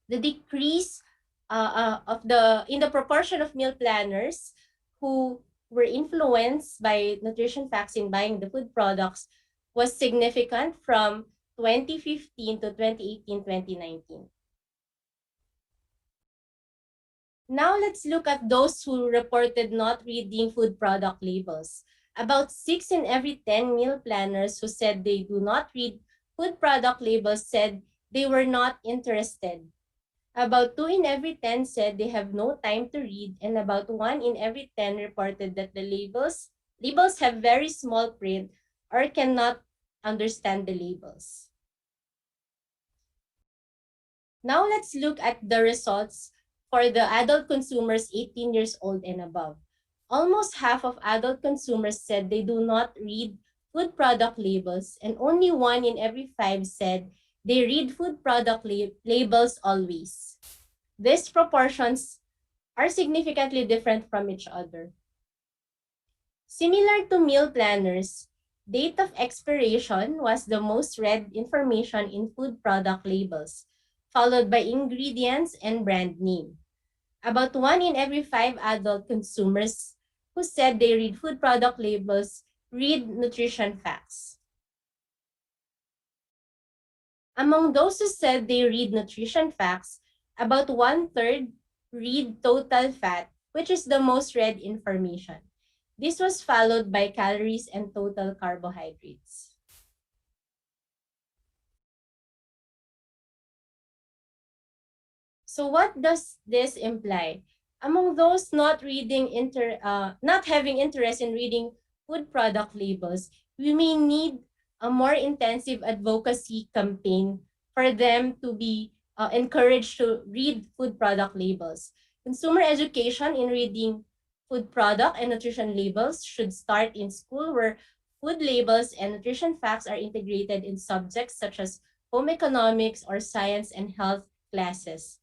The decrease in the proportion of meal planners who were influenced by nutrition facts in buying the food products was significant from 2015 to 2018-2019. Now let's look at those who reported not reading food product labels. About 6 in every 10 meal planners who said they do not read food product labels said they were not interested. About 2 in every 10 said they have no time to read, and about 1 in every 10 reported that the labels have very small print or cannot understand the labels. Now let's look at the results for the adult consumers 18 years old and above. Almost half of adult consumers said they do not read food product labels, and only 1 in every 5 said they read food product labels always. These proportions are significantly different from each other. Similar to meal planners, date of expiration was the most read information in food product labels, followed by ingredients and brand name. About 1 in every 5 adult consumers who said they read food product labels read nutrition facts. Among those who said they read nutrition facts, about 1/3 read total fat, which is the most read information. This was followed by calories and total carbohydrates. So what does this imply? Among those not having interest in reading food product labels, we may need a more intensive advocacy campaign for them to be encouraged to read food product labels. Consumer education in reading food product and nutrition labels should start in school, where food labels and nutrition facts are integrated in subjects such as home economics or science and health classes.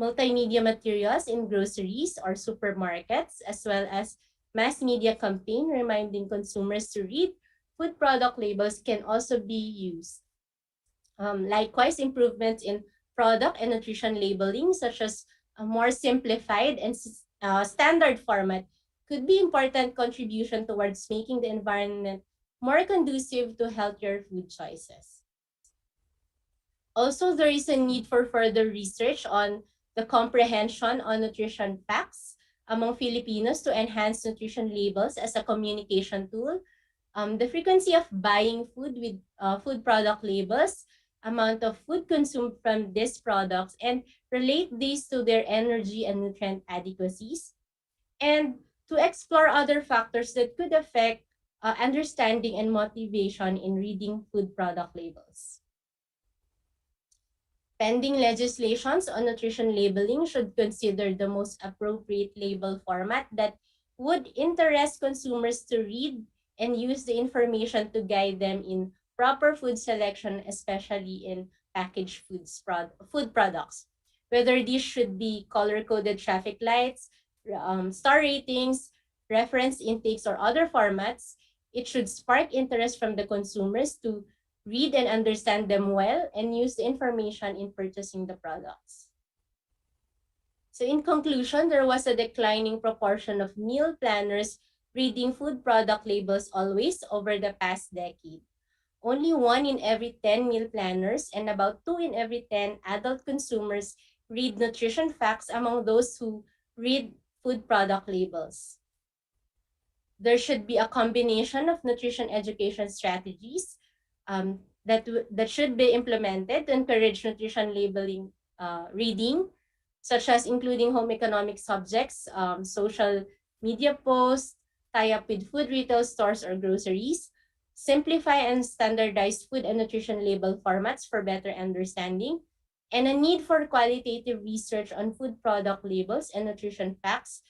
Multimedia materials in groceries or supermarkets, as well as mass media campaign reminding consumers to read food product labels can also be used. Likewise, improvements in product and nutrition labeling, such as a more simplified and standard format, could be important contribution towards making the environment more conducive to healthier food choices. Also, there is a need for further research on the comprehension on nutrition facts among Filipinos to enhance nutrition labels as a communication tool. The frequency of buying food with food product labels, amount of food consumed from these products, and relate these to their energy and nutrient adequacies, and to explore other factors that could affect understanding and motivation in reading food product labels. Pending legislations on nutrition labeling should consider the most appropriate label format that would interest consumers to read and use the information to guide them in proper food selection, especially in packaged food products. Whether these should be color-coded traffic lights, star ratings, reference intakes, or other formats, it should spark interest from the consumers to read and understand them well and use the information in purchasing the products. So in conclusion, there was a declining proportion of meal planners reading food product labels always over the past decade. Only 1 in every 10 meal planners and about 2 in every 10 adult consumers read nutrition facts among those who read food product labels. There should be a combination of nutrition education strategies that should be implemented to encourage nutrition labeling reading, such as including home economic subjects, social media posts, tie up with food retail stores or groceries, simplify and standardize food and nutrition label formats for better understanding, and a need for qualitative research on food product labels and nutrition facts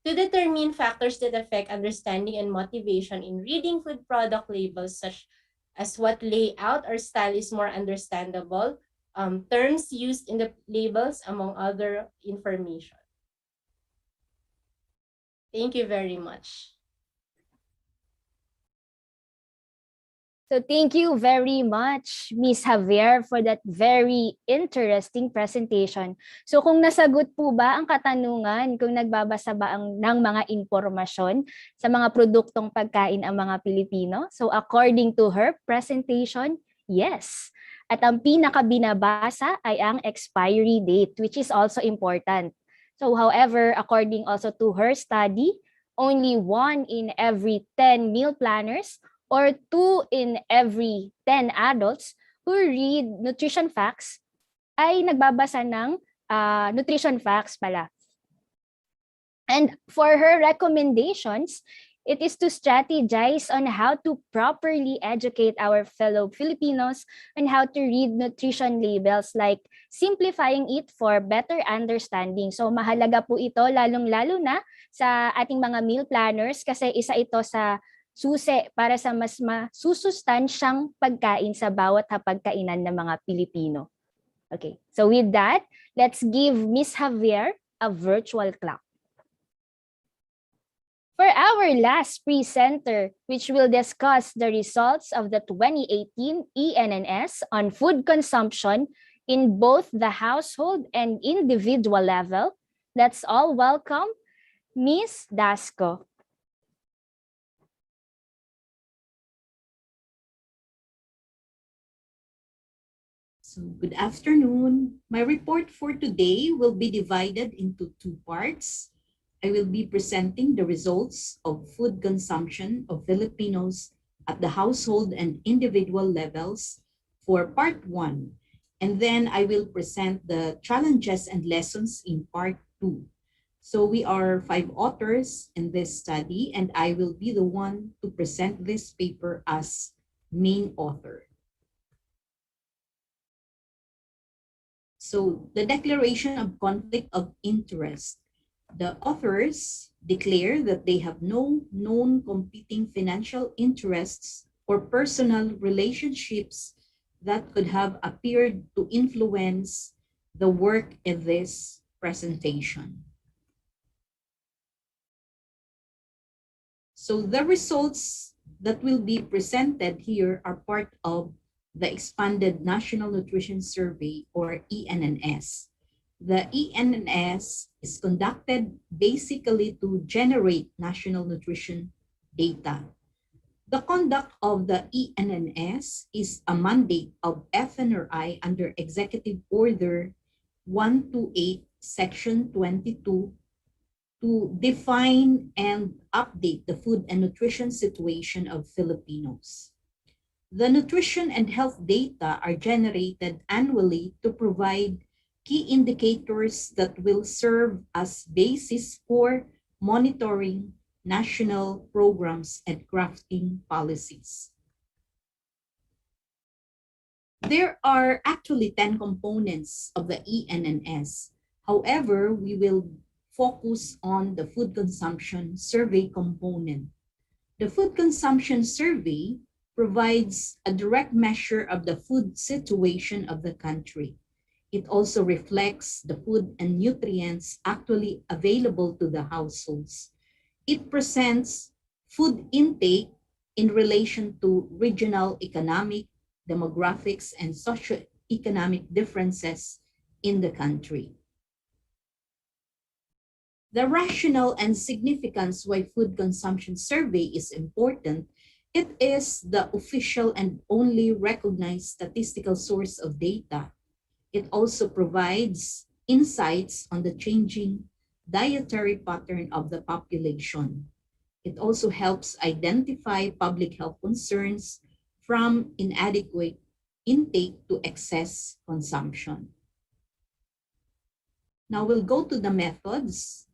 to determine factors that affect understanding and motivation in reading food product labels, such as what layout or style is more understandable, terms used in the labels, among other information. Thank you very much. So thank you very much, Miss Javier, for that very interesting presentation. So kung nasagot po ba ang katanungan, kung nagbabasa ba ng mga impormasyon sa mga produktong pagkain ang mga Pilipino? So according to her presentation, yes. At ang pinakabinabasa ay ang expiry date, which is also important. So however, according also to her study, only 1 in every 10 meal planners or 2 in every 10 adults who read nutrition facts ay nagbabasa ng nutrition facts pala. And for her recommendations, it is to strategize on how to properly educate our fellow Filipinos on how to read nutrition labels, like simplifying it for better understanding. So mahalaga po ito lalong-lalo na sa ating mga meal planners kasi isa ito sa susi para sa mas masusustansyang pagkain sa bawat hapagkainan ng mga Pilipino. Okay, so with that, let's give Miss Javier a virtual clap. For our last presenter, which will discuss the results of the 2018 ENNS on food consumption in both the household and individual level, let's all welcome Miss Dasco. So good afternoon. My report for today will be divided into 2 parts. I will be presenting the results of food consumption of Filipinos at the household and individual levels for part 1. And then I will present the challenges and lessons in part 2. So we are 5 authors in this study, and I will be the one to present this paper as main author. So the declaration of conflict of interest. The authors declare that they have no known competing financial interests or personal relationships that could have appeared to influence the work in this presentation. So the results that will be presented here are part of the Expanded National Nutrition Survey, or ENNS. The ENNS is conducted basically to generate national nutrition data. The conduct of the ENNS is a mandate of FNRI under Executive Order 128, Section 22, to define and update the food and nutrition situation of Filipinos. The nutrition and health data are generated annually to provide key indicators that will serve as basis for monitoring national programs and crafting policies. There are actually 10 components of the ENNS. However, we will focus on the food consumption survey component. The food consumption survey provides a direct measure of the food situation of the country. It also reflects the food and nutrients actually available to the households. It presents food intake in relation to regional economic, demographics, and socioeconomic differences in the country. The rationale and significance why food consumption survey is important. It is the official and only recognized statistical source of data. It also provides insights on the changing dietary pattern of the population. It also helps identify public health concerns from inadequate intake to excess consumption. Now we'll go to the methods.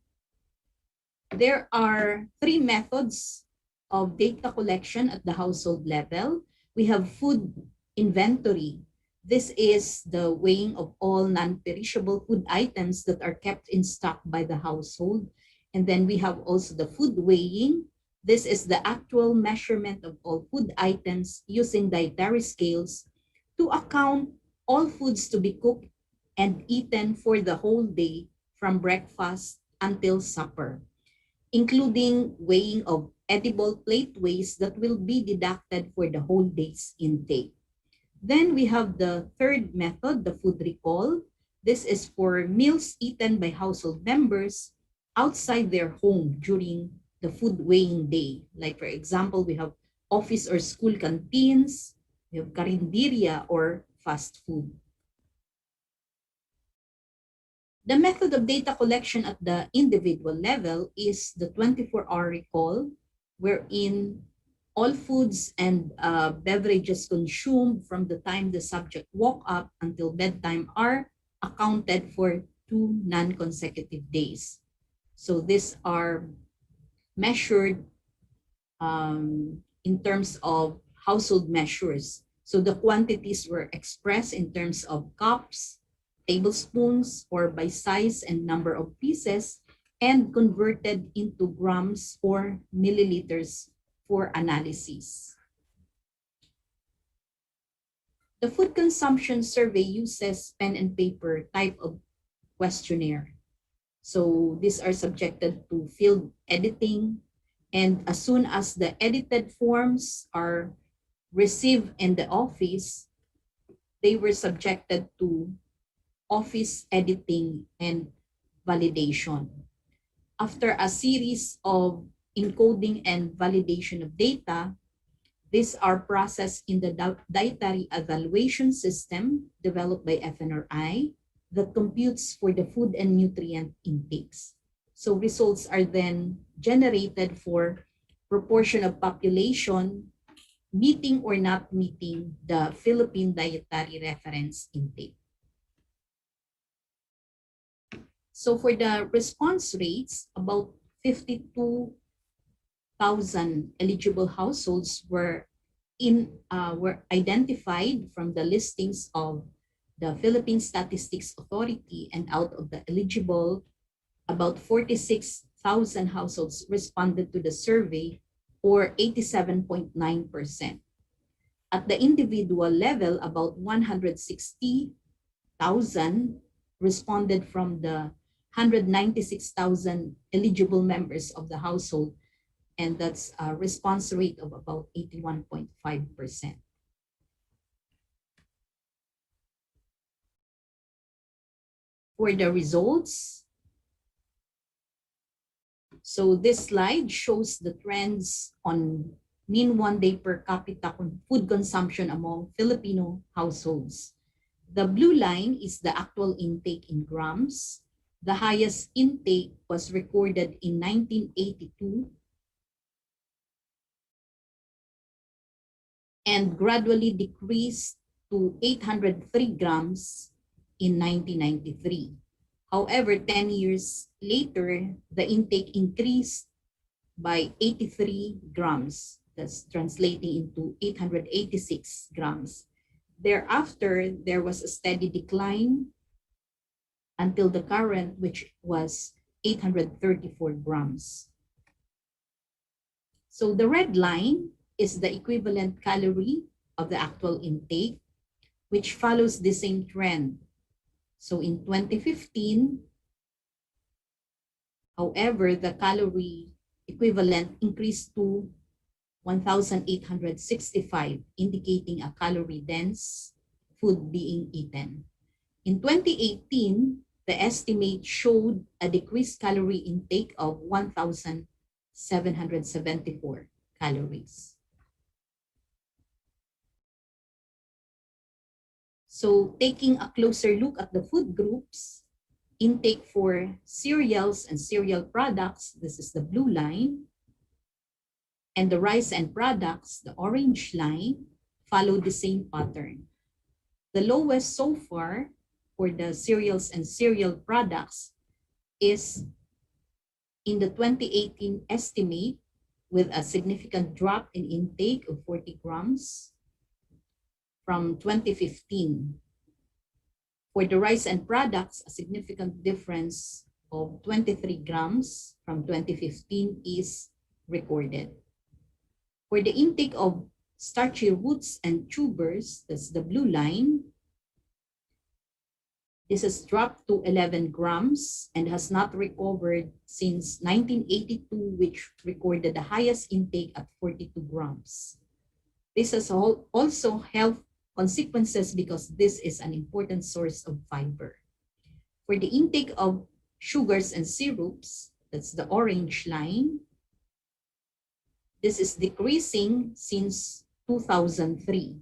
There are 3 methods of data collection at the household level. We have food inventory. This is the weighing of all non-perishable food items that are kept in stock by the household. And then we have also the food weighing. This is the actual measurement of all food items using dietary scales to account all foods to be cooked and eaten for the whole day from breakfast until supper, including weighing of edible plate waste that will be deducted for the whole day's intake. Then we have the third method, the food recall. This is for meals eaten by household members outside their home during the food weighing day. Like for example, we have office or school canteens, we have karinderya or fast food. The method of data collection at the individual level is the 24-hour recall, wherein all foods and beverages consumed from the time the subject woke up until bedtime are accounted for 2 non-consecutive days. So these are measured in terms of household measures. So the quantities were expressed in terms of cups, tablespoons, or by size and number of pieces, and converted into grams or milliliters for analysis. The food consumption survey uses pen and paper type of questionnaire. So these are subjected to field editing, and as soon as the edited forms are received in the office, they were subjected to office editing and validation. After a series of encoding and validation of data, these are processed in the dietary evaluation system developed by FNRI that computes for the food and nutrient intakes. So results are then generated for proportion of population meeting or not meeting the Philippine Dietary Reference Intake. So for the response rates, about 52,000 eligible households were identified from the listings of the Philippine Statistics Authority, and out of the eligible, about 46,000 households responded to the survey, or 87.9%. At the individual level, about 160,000 responded from the 196,000 eligible members of the household, and that's a response rate of about 81.5%. for the results. So this slide shows the trends on mean 1 day per capita food consumption among Filipino households. The blue line is the actual intake in grams. The highest intake was recorded in 1982 and gradually decreased to 803 grams in 1993. However, 10 years later, the intake increased by 83 grams. That's translating into 886 grams. Thereafter, there was a steady decline until the current, which was 834 grams. So the red line is the equivalent calorie of the actual intake, which follows the same trend. So in 2015, however, the calorie equivalent increased to 1,865, indicating a calorie-dense food being eaten. In 2018, the estimate showed a decreased calorie intake of 1,774 calories. So taking a closer look at the food groups, intake for cereals and cereal products, this is the blue line, and the rice and products, the orange line, follow the same pattern. The lowest so far for the cereals and cereal products is in the 2018 estimate with a significant drop in intake of 40 grams from 2015. For the rice and products, a significant difference of 23 grams from 2015 is recorded. For the intake of starchy roots and tubers, that's the blue line, this has dropped to 11 grams and has not recovered since 1982, which recorded the highest intake at 42 grams. This has also health consequences because this is an important source of fiber. For the intake of sugars and syrups, that's the orange line, this is decreasing since 2003,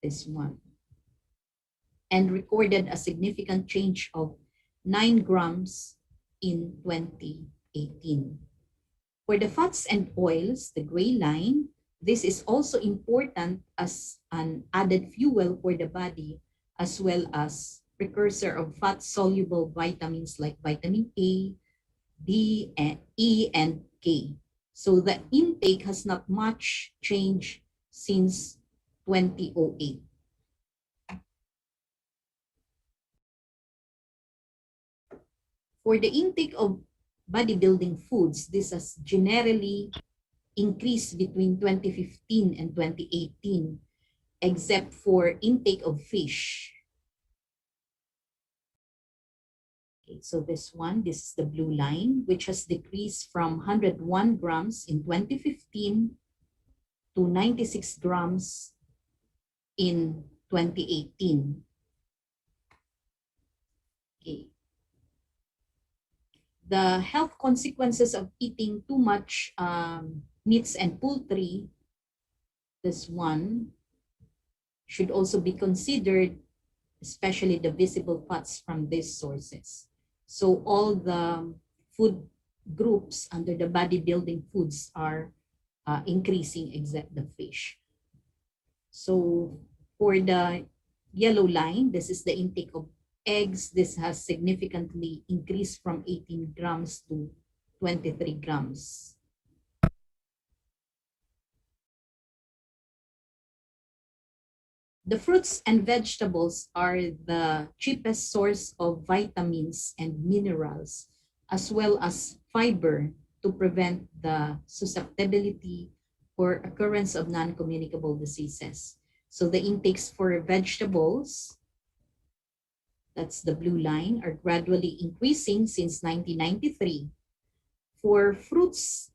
this one, and recorded a significant change of 9 grams in 2018. For the fats and oils, the gray line, this is also important as an added fuel for the body, as well as precursor of fat-soluble vitamins like vitamin A, D, and E, and K. So the intake has not much changed since 2008. For the intake of bodybuilding foods, this has generally increased between 2015 and 2018, except for intake of fish. Okay, so this is the blue line, which has decreased from 101 grams in 2015 to 96 grams in 2018. Okay. The health consequences of eating too much meats and poultry, this one, should also be considered, especially the visible fats from these sources. So all the food groups under the bodybuilding foods are increasing except the fish. So for the yellow line, this is the intake of eggs. This has significantly increased from 18 grams to 23 grams. The fruits and vegetables are the cheapest source of vitamins and minerals, as well as fiber to prevent the susceptibility or occurrence of non-communicable diseases. So the intakes for vegetables, that's the blue line, are gradually increasing since 1993. For fruits,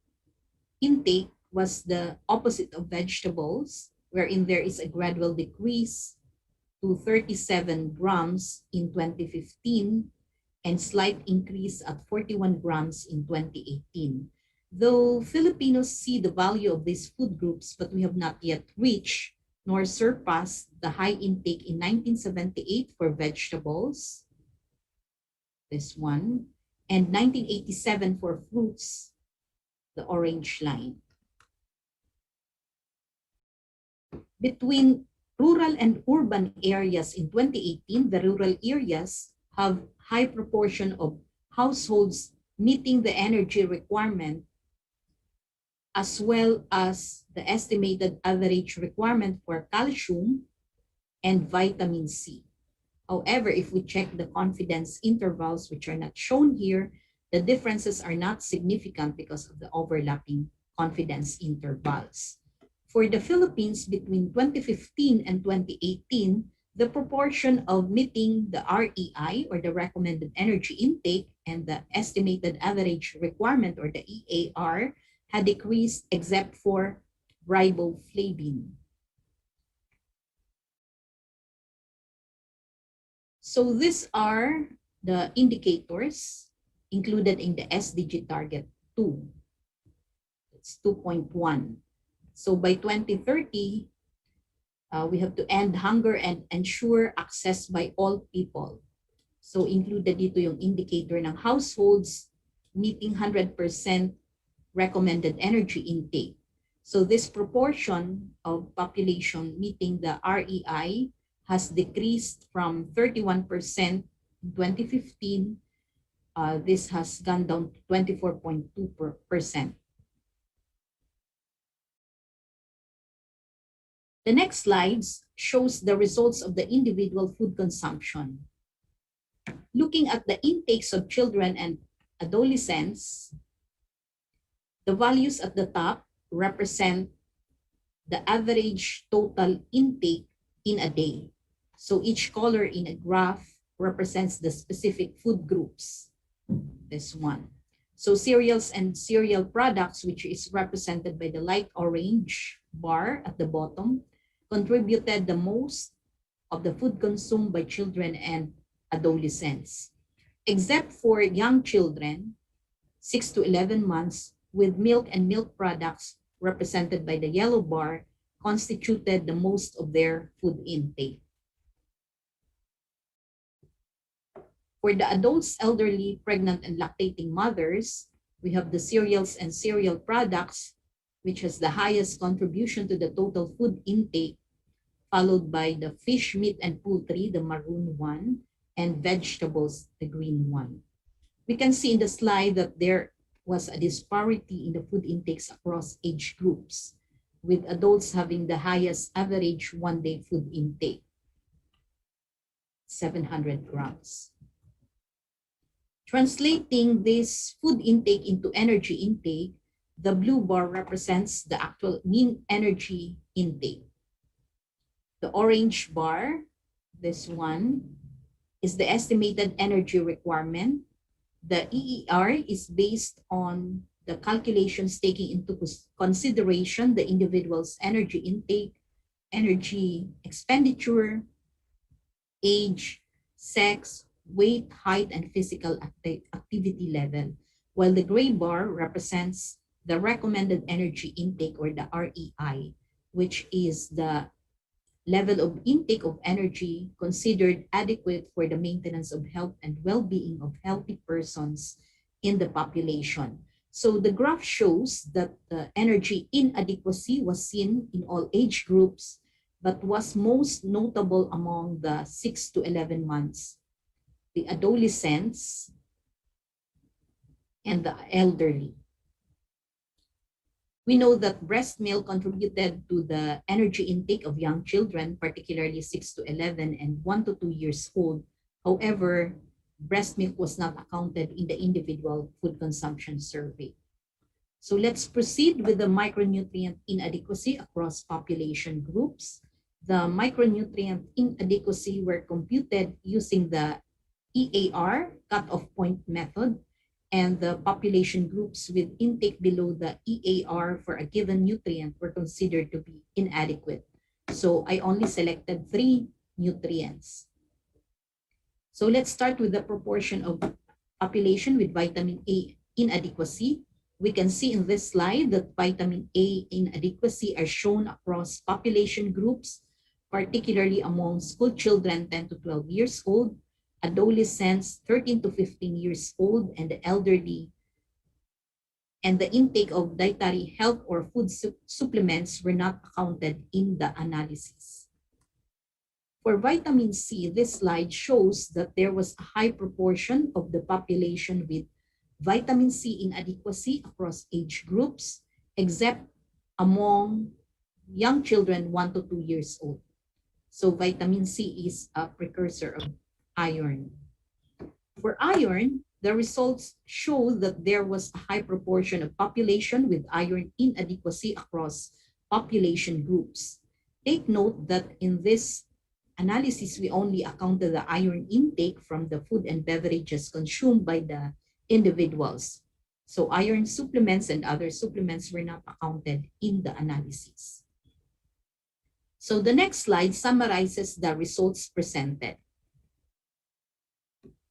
intake was the opposite of vegetables, wherein there is a gradual decrease to 37 grams in 2015 and slight increase at 41 grams in 2018. Though Filipinos see the value of these food groups, but we have not yet reached nor surpassed the high intake in 1978 for vegetables, this one, and 1987 for fruits, the orange line. Between rural and urban areas in 2018, the rural areas have high proportion of households meeting the energy requirement as well as the estimated average requirement for calcium and vitamin C. However, if we check the confidence intervals, which are not shown here, the differences are not significant because of the overlapping confidence intervals. For the Philippines, between 2015 and 2018, the proportion of meeting the REI, or the recommended energy intake, and the estimated average requirement, or the EAR, had decreased except for riboflavin. So these are the indicators included in the SDG target 2. It's 2.1. So by 2030, we have to end hunger and ensure access by all people. So included dito yung indicator ng households meeting 100% recommended energy intake. So this proportion of population meeting the REI has decreased from 31% in 2015. This has gone down to 24.2%. The next slides shows the results of the individual food consumption. Looking at the intakes of children and adolescents, the values at the top represent the average total intake in a day. So each color in a graph represents the specific food groups. This one. So cereals and cereal products, which is represented by the light orange bar at the bottom, contributed the most of the food consumed by children and adolescents, except for young children, 6 to 11 months, with milk and milk products represented by the yellow bar, constituted the most of their food intake. For the adults, elderly, pregnant, and lactating mothers, we have the cereals and cereal products, which has the highest contribution to the total food intake, followed by the fish, meat, and poultry, the maroon one, and vegetables, the green one. We can see in the slide that there was a disparity in the food intakes across age groups, with adults having the highest average one-day food intake, 700 grams. Translating this food intake into energy intake, the blue bar represents the actual mean energy intake. The orange bar, this one, is the estimated energy requirement. The EER is based on the calculations taking into consideration the individual's energy intake, energy expenditure, age, sex, weight, height, and physical activity level, while the gray bar represents the recommended energy intake, or the REI, which is the level of intake of energy considered adequate for the maintenance of health and well-being of healthy persons in the population. So the graph shows that the energy inadequacy was seen in all age groups, but was most notable among the 6 to 11 months, the adolescents, and the elderly. We know that breast milk contributed to the energy intake of young children, particularly 6 to 11 and 1 to 2 years old. However, breast milk was not accounted in the individual food consumption survey. So let's proceed with the micronutrient inadequacy across population groups. The micronutrient inadequacy were computed using the EAR, cutoff point method, and the population groups with intake below the EAR for a given nutrient were considered to be inadequate. So I only selected 3 nutrients. So let's start with the proportion of population with vitamin A inadequacy. We can see in this slide that vitamin A inadequacy are shown across population groups, particularly among school children 10 to 12 years old, adolescents 13 to 15 years old, and the elderly. And the intake of dietary health or food supplements were not accounted in the analysis. For vitamin C, this slide shows that there was a high proportion of the population with vitamin C inadequacy across age groups, except among young children 1 to 2 years old. So vitamin C is a precursor of iron. For iron, the results show that there was a high proportion of population with iron inadequacy across population groups. Take note that in this analysis, we only accounted the iron intake from the food and beverages consumed by the individuals. So iron supplements and other supplements were not accounted in the analysis. So the next slide summarizes the results presented.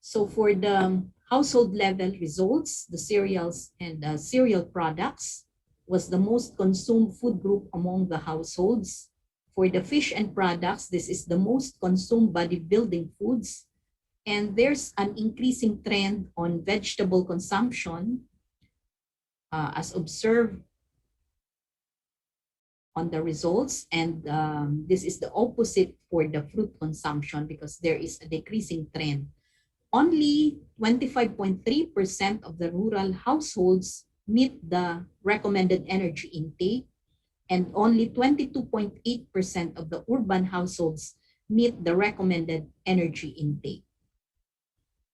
So for the household level results, the cereals and cereal products was the most consumed food group among the households. For the fish and products, this is the most consumed bodybuilding foods. And there's an increasing trend on vegetable consumption as observed on the results. And this is the opposite for the fruit consumption because there is a decreasing trend. Only 25.3% of the rural households meet the recommended energy intake, and only 22.8% of the urban households meet the recommended energy intake.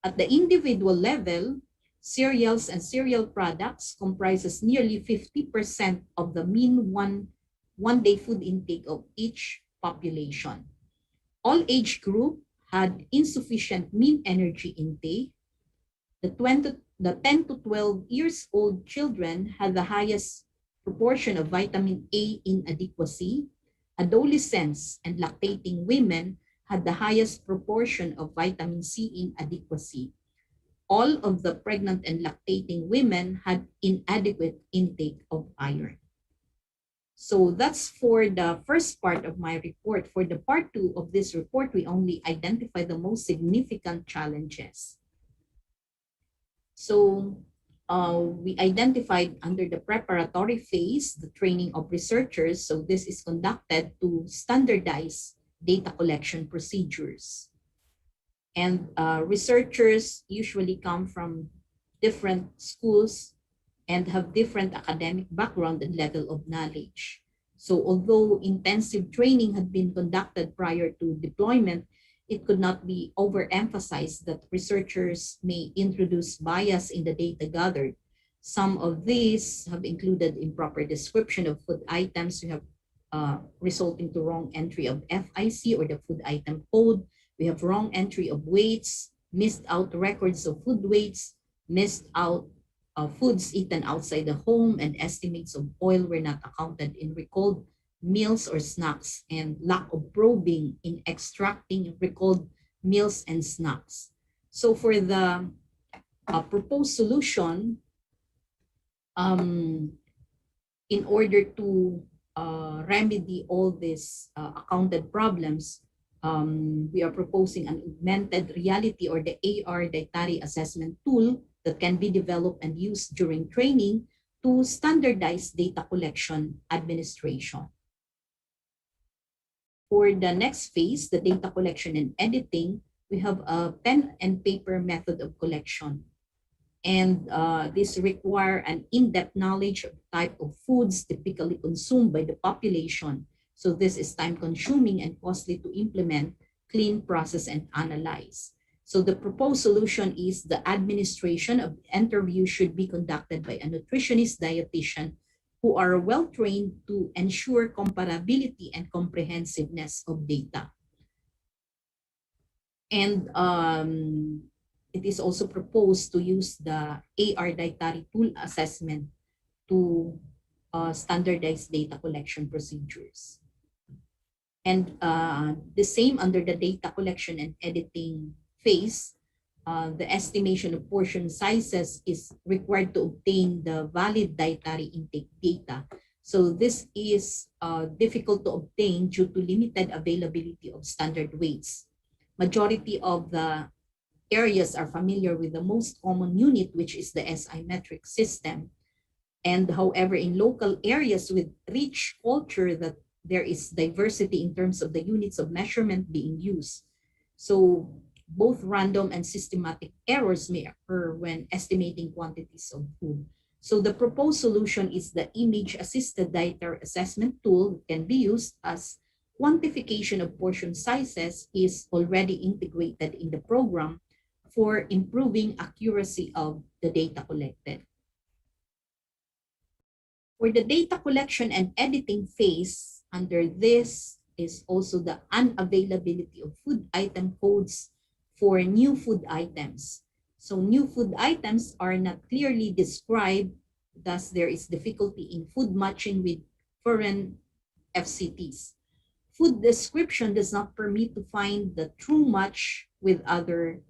At the individual level, cereals and cereal products comprises nearly 50% of the mean one-day food intake of each population. All age group had insufficient mean energy intake. The 10 to 12 years old children had the highest proportion of vitamin A inadequacy. Adolescents and lactating women had the highest proportion of vitamin C inadequacy. All of the pregnant and lactating women had inadequate intake of iron. So that's for the first part of my report. For the part 2 of this report, we only identify the most significant challenges. So we identified under the preparatory phase, the training of researchers. So this is conducted to standardize data collection procedures. And researchers usually come from different schools and have different academic background and level of knowledge. So although intensive training had been conducted prior to deployment, it could not be overemphasized that researchers may introduce bias in the data gathered. Some of these have included improper description of food items. We have resulting to wrong entry of FIC or the food item code. We have wrong entry of weights, missed out records of food weights, missed out foods eaten outside the home, and estimates of oil were not accounted in recalled meals or snacks, and lack of probing in extracting recalled meals and snacks. So for the proposed solution, in order to remedy all these accounted problems, we are proposing an augmented reality or the AR dietary assessment tool that can be developed and used during training to standardize data collection administration. For the next phase, the data collection and editing, we have a pen and paper method of collection. And this require an in-depth knowledge of the type of foods typically consumed by the population. So this is time-consuming and costly to implement, clean, process, and analyze. So the proposed solution is the administration of the interview should be conducted by a nutritionist dietitian who are well-trained to ensure comparability and comprehensiveness of data. And it is also proposed to use the AR dietary tool assessment to standardize data collection procedures. And the same under the data collection and editing phase, the estimation of portion sizes is required to obtain the valid dietary intake data. So this is difficult to obtain due to limited availability of standard weights. Majority of the areas are familiar with the most common unit, which is the SI metric system. And however, in local areas with rich culture, that there is diversity in terms of the units of measurement being used. So both random and systematic errors may occur when estimating quantities of food. So the proposed solution is the image-assisted dietary assessment tool that can be used as quantification of portion sizes is already integrated in the program for improving accuracy of the data collected. For the data collection and editing phase, under this is also the unavailability of food item codes for new food items. So new food items are not clearly described, thus there is difficulty in food matching with foreign FCTs. Food description does not permit to find the true match with other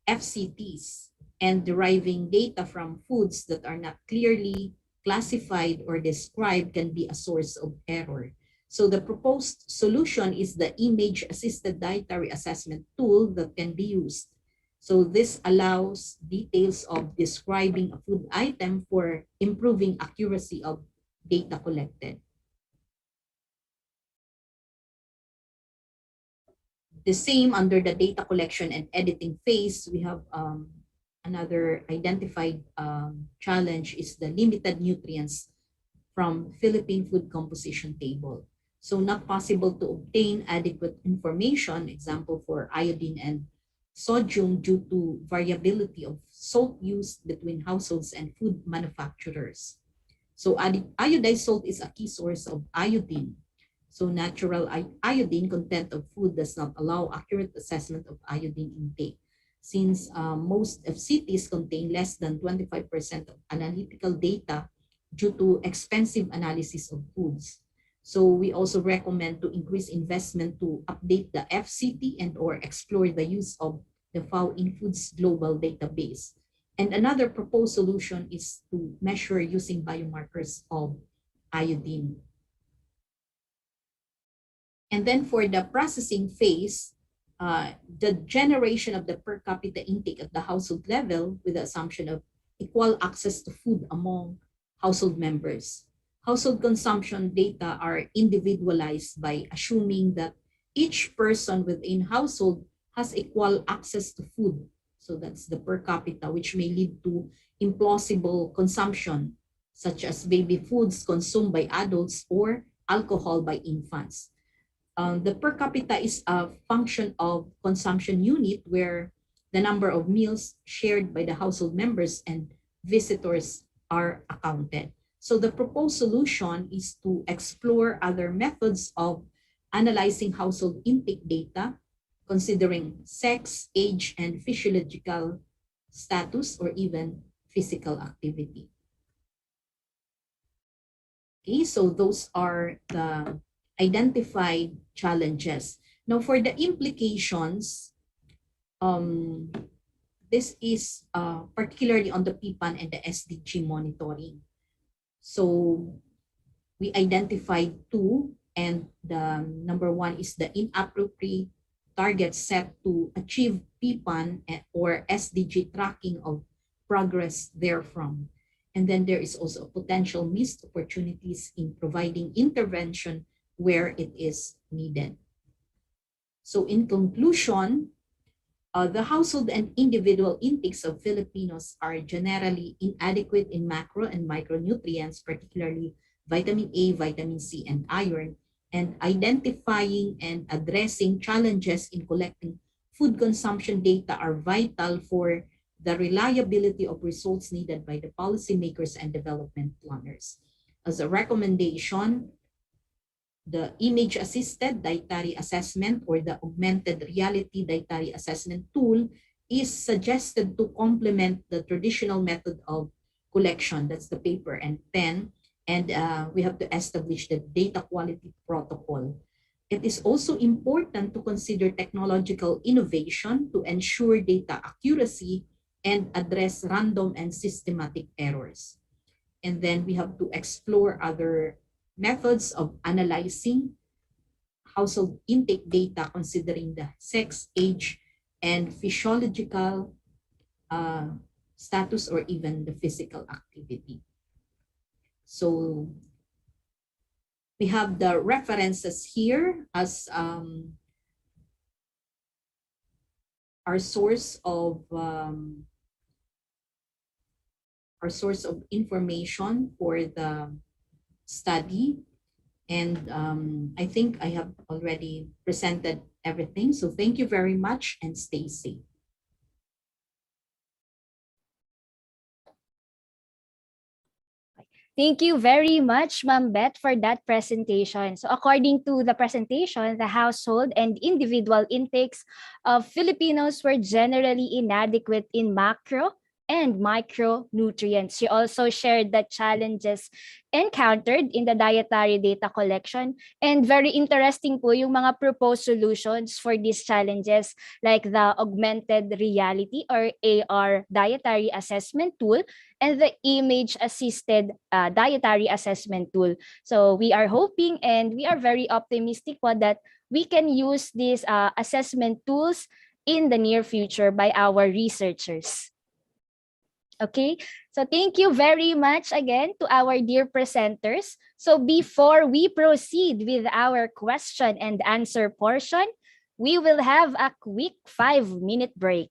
FCTs, and deriving data from foods that are not clearly classified or described can be a source of error. So the proposed solution is the image-assisted dietary assessment tool that can be used. So this allows details of describing a food item for improving accuracy of data collected. The same under the data collection and editing phase, we have another identified challenge is the limited nutrients from Philippine food composition table. So not possible to obtain adequate information, example for iodine and sodium due to variability of salt use between households and food manufacturers. So iodized salt is a key source of iodine. So natural iodine content of food does not allow accurate assessment of iodine intake, since most FCTs contain less than 25% of analytical data due to expensive analysis of foods. So we also recommend to increase investment to update the FCT and or explore the use of the FAO in Foods global database. And another proposed solution is to measure using biomarkers of iodine. And then for the processing phase, the generation of the per capita intake at the household level with the assumption of equal access to food among household members. Household consumption data are individualized by assuming that each person within household has equal access to food. So that's the per capita, which may lead to implausible consumption, such as baby foods consumed by adults or alcohol by infants. The per capita is a function of consumption unit where the number of meals shared by the household members and visitors are accounted. So the proposed solution is to explore other methods of analyzing household intake data, considering sex, age, and physiological status, or even physical activity. Okay, so those are the identified challenges. Now for the implications, this is particularly on the PPAN and the SDG monitoring. So we identified two, and the number one is the inappropriate targets set to achieve PPAN or SDG tracking of progress therefrom. And then there is also a potential missed opportunities in providing intervention where it is needed. So in conclusion, the household and individual intakes of Filipinos are generally inadequate in macro and micronutrients, particularly vitamin A, vitamin C, and iron, and identifying and addressing challenges in collecting food consumption data are vital for the reliability of results needed by the policymakers and development planners. As a recommendation, the image-assisted dietary assessment or the augmented reality dietary assessment tool is suggested to complement the traditional method of collection, that's the paper and pen, and we have to establish the data quality protocol. It is also important to consider technological innovation to ensure data accuracy and address random and systematic errors. And then we have to explore other methods of analyzing household intake data considering the sex, age, and physiological status or even the physical activity. So we have the references here as our source of information for the study. And I think I have already presented everything. So thank you very much and stay safe. Thank you very much, Ma'am Beth, for that presentation. So according to the presentation, the household and individual intakes of Filipinos were generally inadequate in macro and micronutrients. She also shared the challenges encountered in the dietary data collection, and very interesting po yung mga proposed solutions for these challenges, like the augmented reality or AR dietary assessment tool and the image assisted dietary assessment tool. So we are hoping and we are very optimistic po that we can use these assessment tools in the near future by our researchers. Okay, so thank you very much again to our dear presenters. So before we proceed with our question and answer portion, we will have a quick 5-minute break.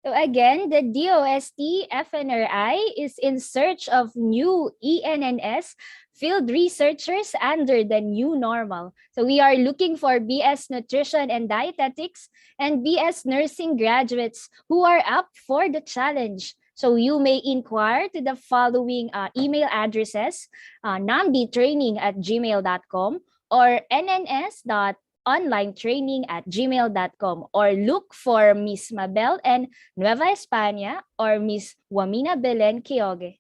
So again, the DOST-FNRI is in search of new ENNS field researchers under the new normal. So we are looking for BS Nutrition and Dietetics and BS Nursing graduates who are up for the challenge. So you may inquire to the following email addresses, nambitraining@gmail.com or nns.onlinetraining@gmail.com, or look for Miss Mabel and Nueva España or Miss Wamina Belen Kioge.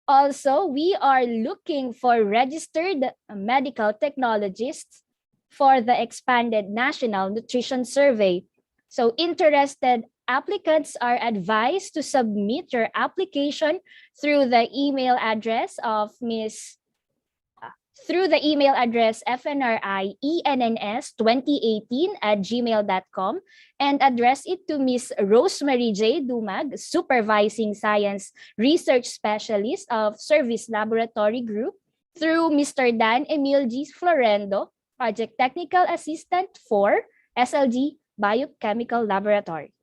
Also, we are looking for registered medical technologists for the expanded National Nutrition Survey. So interested applicants are advised to submit your application through the email address fnrienns2018@gmail.com and address it to Miss Rosemary J. Dumag, Supervising Science Research Specialist of Service Laboratory Group, through Mr. Dan Emil G. Florendo, Project Technical Assistant for SLG Biochemical Laboratory.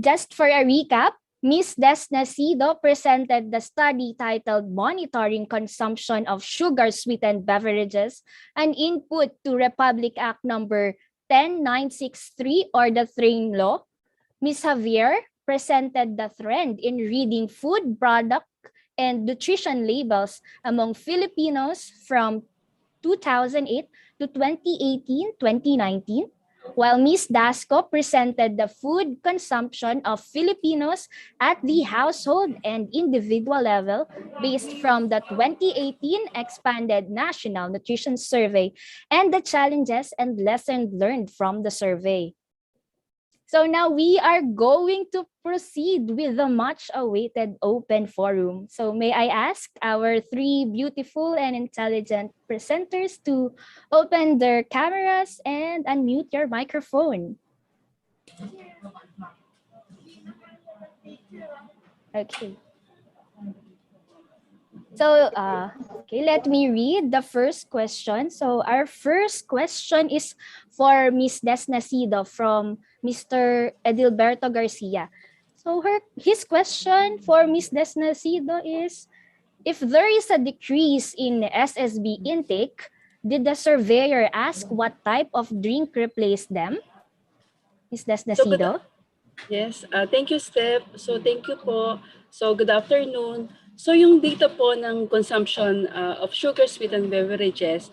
Just for a recap, Ms. Desnacido presented the study titled Monitoring Consumption of Sugar-Sweetened Beverages, an input to Republic Act number 10963 or the Train Law. Ms. Javier presented the trend in reading food product and nutrition labels among Filipinos from 2008 to 2018-2019. While Ms. Dasco presented the food consumption of Filipinos at the household and individual level based from the 2018 Expanded National Nutrition Survey and the challenges and lessons learned from the survey. So now we are going to proceed with the much-awaited open forum. So may I ask our three beautiful and intelligent presenters to open their cameras and unmute your microphone. Okay. So, okay, let me read the first question. So our first question is for Ms. Desnacido from Mr. Edilberto Garcia. So his question for Ms. Desnacido is, if there is a decrease in SSB intake, did the surveyor ask what type of drink replaced them? Ms. Desnacido? Yes, thank you, Steph. So thank you po. So good afternoon. So yung data po ng consumption of sugar-sweetened beverages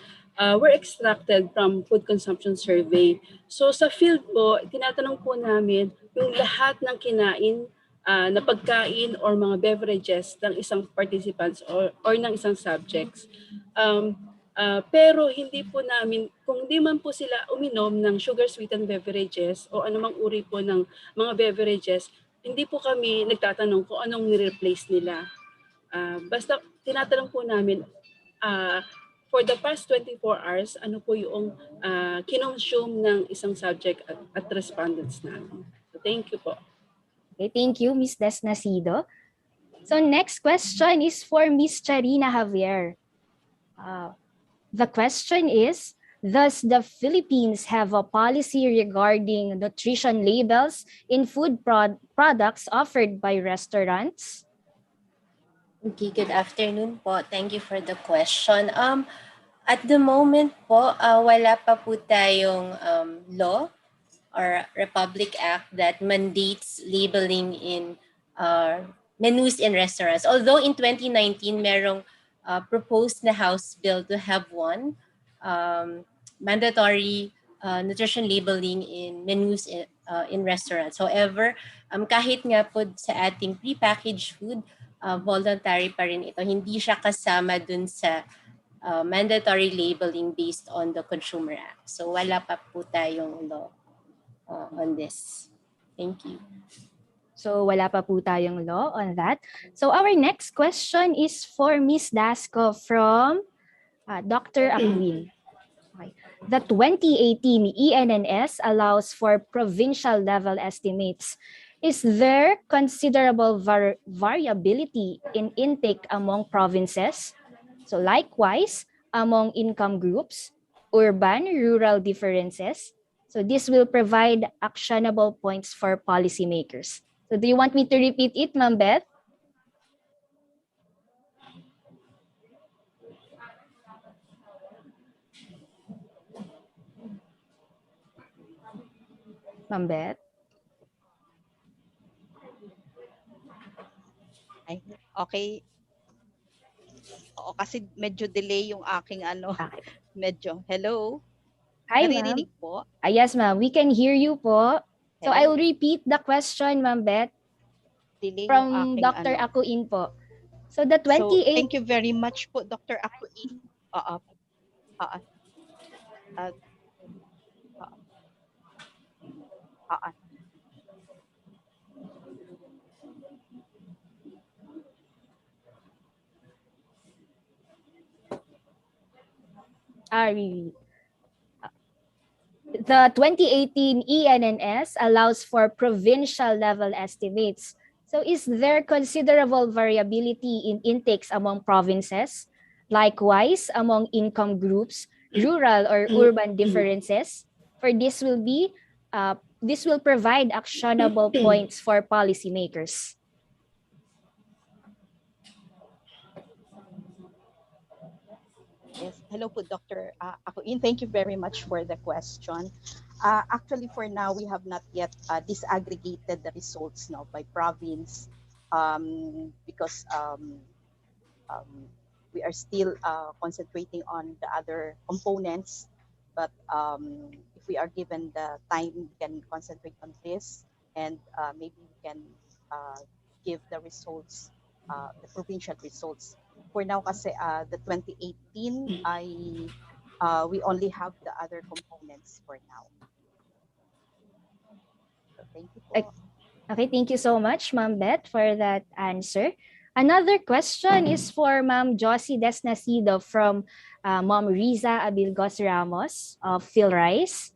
were extracted from food consumption survey. So sa field po, tinatanong po namin yung lahat ng kinain na pagkain or mga beverages ng isang participants or ng isang subjects. Pero hindi po namin, kung hindi man po sila uminom ng sugar-sweetened beverages o anumang uri po ng mga beverages, hindi po kami nagtatanong kung anong ni-replace nila. Basta tinatanong po namin, for the past 24 hours, ano po yung kinonsume ng isang subject at respondents namin. So thank you po. Okay, thank you, Ms. Desnacido. So next question is for Ms. Charina Javier. The question is, does the Philippines have a policy regarding nutrition labels in food products offered by restaurants? Okay, good afternoon po. Thank you for the question. At the moment po, wala pa po tayong law or Republic Act that mandates labeling in menus in restaurants. Although in 2019, merong proposed na House bill to have one mandatory nutrition labeling in menus in restaurants. However, kahit nga po sa ating prepackaged food, voluntary pa rin ito. Hindi siya kasama dun sa mandatory labeling based on the Consumer Act. So wala pa po tayong law on this. Thank you. So wala pa po tayong law on that. So our next question is for Ms. Dasco from Dr. Aquin. Okay. The 2018 ENNS allows for provincial level estimates. Is there considerable variability in intake among provinces? So likewise, among income groups, urban, rural differences. So this will provide actionable points for policymakers. So do you want me to repeat it, Ma'am Beth? Ma'am Beth? Ay, okay. Oo, kasi medyo delay yung aking ano, Okay. medyo. Hello? Hi, ma'am. Naririnig po? Yes, ma'am. We can hear you po. So I Hello? will repeat the question, Ma'am Beth, Delay yung from aking Dr. ano. Akuin po. So the So, 28 thank you very much po, Dr. Akuin. Oo. Oo. Uh, oo. Oo. really. The 2018 ENNS allows for provincial level estimates. So is there considerable variability in intakes among provinces? Likewise, among income groups, rural or urban differences? For this will provide actionable points for policymakers. Yes. Hello po, Dr. Akuin. Thank you very much for the question. Actually, for now, we have not yet disaggregated the results now by province because um, we are still concentrating on the other components. But if we are given the time, we can concentrate on this, and maybe we can give the results, the provincial results. For now, kasi the 2018, we only have the other components for now. So thank you po. Okay, thank you so much, Ma'am Beth, for that answer. Another question is for Ma'am Josie Desnacido from Ma'am Riza Abilgos Ramos of PhilRice.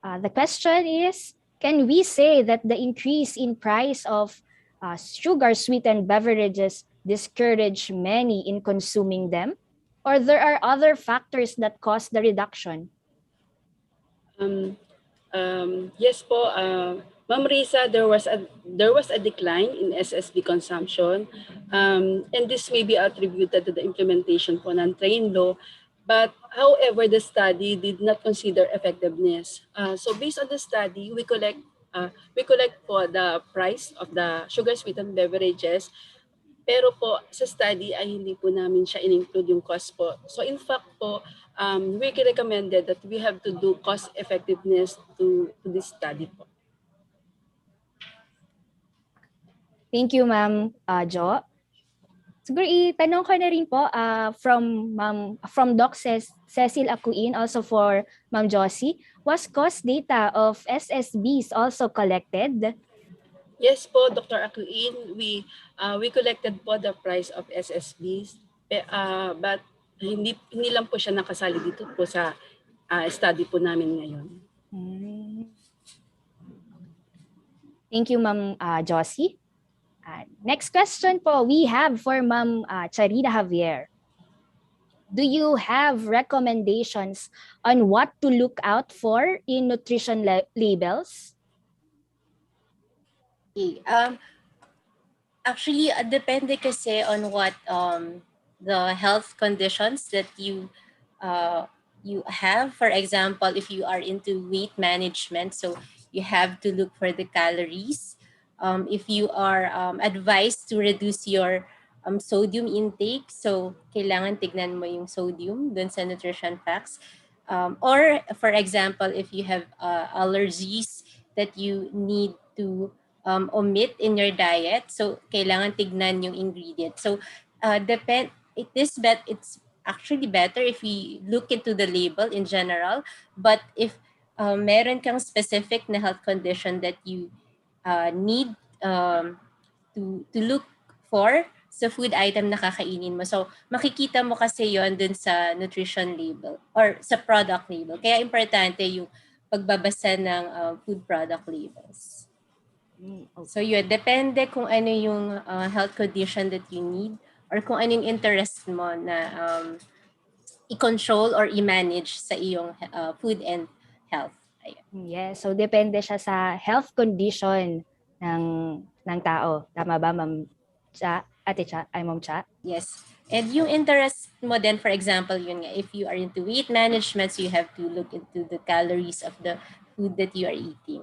The question is, can we say that the increase in price of sugar-sweetened beverages discourage many in consuming them? Or there are other factors that cause the reduction? Yes po, Ma'am Risa, there was a decline in SSB consumption, and this may be attributed to the implementation po ng train law. But however, the study did not consider effectiveness. So based on the study, we collect po the price of the sugar sweetened beverages. Pero po sa study ay hindi po namin siya in-include yung cost po. So in fact po, we recommended that we have to do cost effectiveness to this study po. Thank you, Ma'am Jo. Siguro itanong ko na rin po from Doc Cecil Acuin, also for Ma'am Josie, was cost data of SSBs also collected? Yes po, Dr. Acuin, we collected po the price of SSBs, but hindi lang po siya nakasali dito po sa study po namin ngayon. Thank you, Ma'am Josie. Next question po we have for Ma'am Charita Javier. Do you have recommendations on what to look out for in nutrition labels? Okay. Actually, depende kasi on what the health conditions that you have. For example, if you are into weight management, so you have to look for the calories. If you are advised to reduce your sodium intake, so kailangan tignan mo yung sodium dun sa nutrition facts. Or for example, if you have allergies that you need to omit in your diet, so kailangan tignan yung ingredient. So it's actually better if we look into the label in general, but if meron kang specific na health condition that you need to look for sa food item na kakainin mo. So, makikita mo kasi yon dun sa nutrition label or sa product label. Kaya importante yung pagbabasa ng food product labels. Okay. So, yun, depende kung ano yung health condition that you need or kung ano yung interest mo na i-control or i-manage sa iyong food and health. Yes, so depende siya sa health condition ng tao. Tama ba, Ma'am Cha? Ate Cha? Ay, Ma'am Cha? Yes. And yung interest mo then, for example, yun nga, if you are into weight management, so you have to look into the calories of the food that you are eating.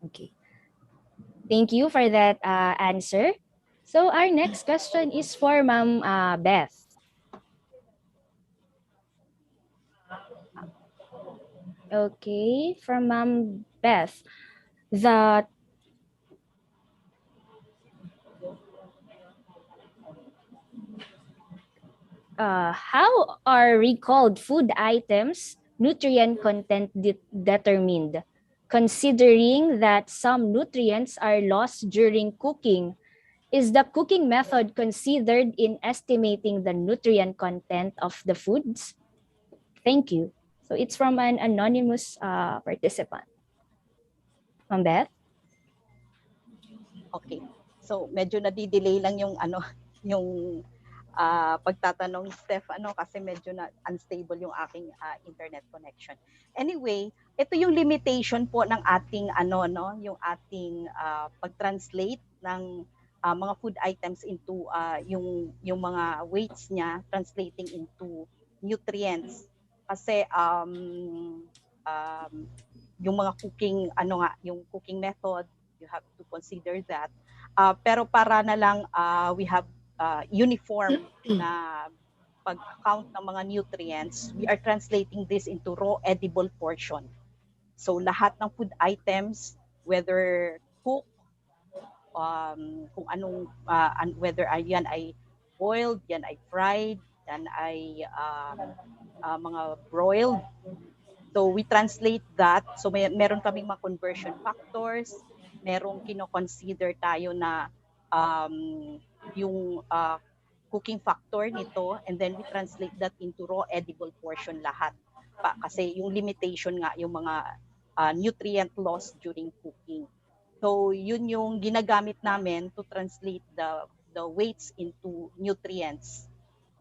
Okay. Thank you for that answer. So our next question is for Ma'am Beth. Okay, from Ma'am Beth. The how are recalled food items nutrient content determined, considering that some nutrients are lost during cooking? Is the cooking method considered in estimating the nutrient content of the foods? Thank you. So it's from an anonymous participant. Ma'am Beth? Okay. So medyo nadi-delay lang yung yung pagtatanong, Steph, kasi medyo na unstable yung aking internet connection. Anyway, ito yung limitation po ng ating yung ating pag-translate ng mga food items into yung mga weights niya translating into nutrients. Kasi yung mga cooking yung cooking method, you have to consider that. Pero para na lang we have uniform na pag-account ng mga nutrients, we are translating this into raw edible portion. So lahat ng food items, whether cooked, kung anong, whether yan ay boiled, yan ay fried, yan ay mga broiled. So we translate that. So meron kaming mga conversion factors, merong kino-consider tayo na yung cooking factor nito, and then we translate that into raw edible portion lahat. Kasi yung limitation nga yung mga nutrient loss during cooking. So yun yung ginagamit namin to translate the weights into nutrients,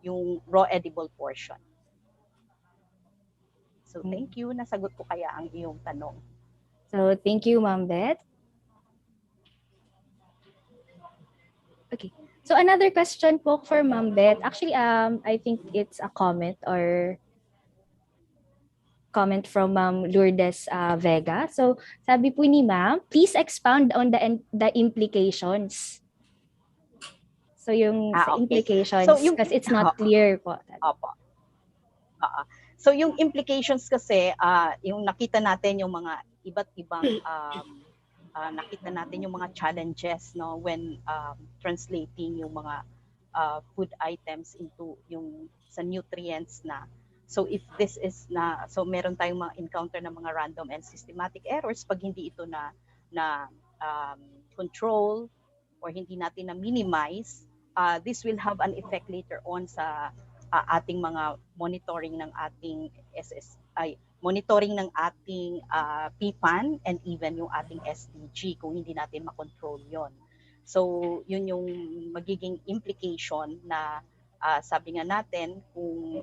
yung raw edible portion. So thank you, nasagot ko kaya ang iyong tanong. So thank you, Ma'am Beth. Okay. So another question po for Ma'am Beth. Actually, I think it's a comment from Ma'am Lourdes Vega. So sabi po ni Ma'am, please expound on the implications. So yung sa Okay. implications, So, yung- kasi it's not clear po. Opo. So yung implications kasi, yung nakita natin yung mga iba't ibang nakita natin yung mga challenges when translating yung mga food items into yung sa nutrients na. So if this is so meron tayong mga encounter ng mga random and systematic errors pag hindi ito na control or hindi natin na minimize, this will have an effect later on sa ating mga monitoring ng ating monitoring ng ating PFAN and even yung ating SDG kung hindi natin makontrol yon. So yun yung magiging implication na sabi nga natin kung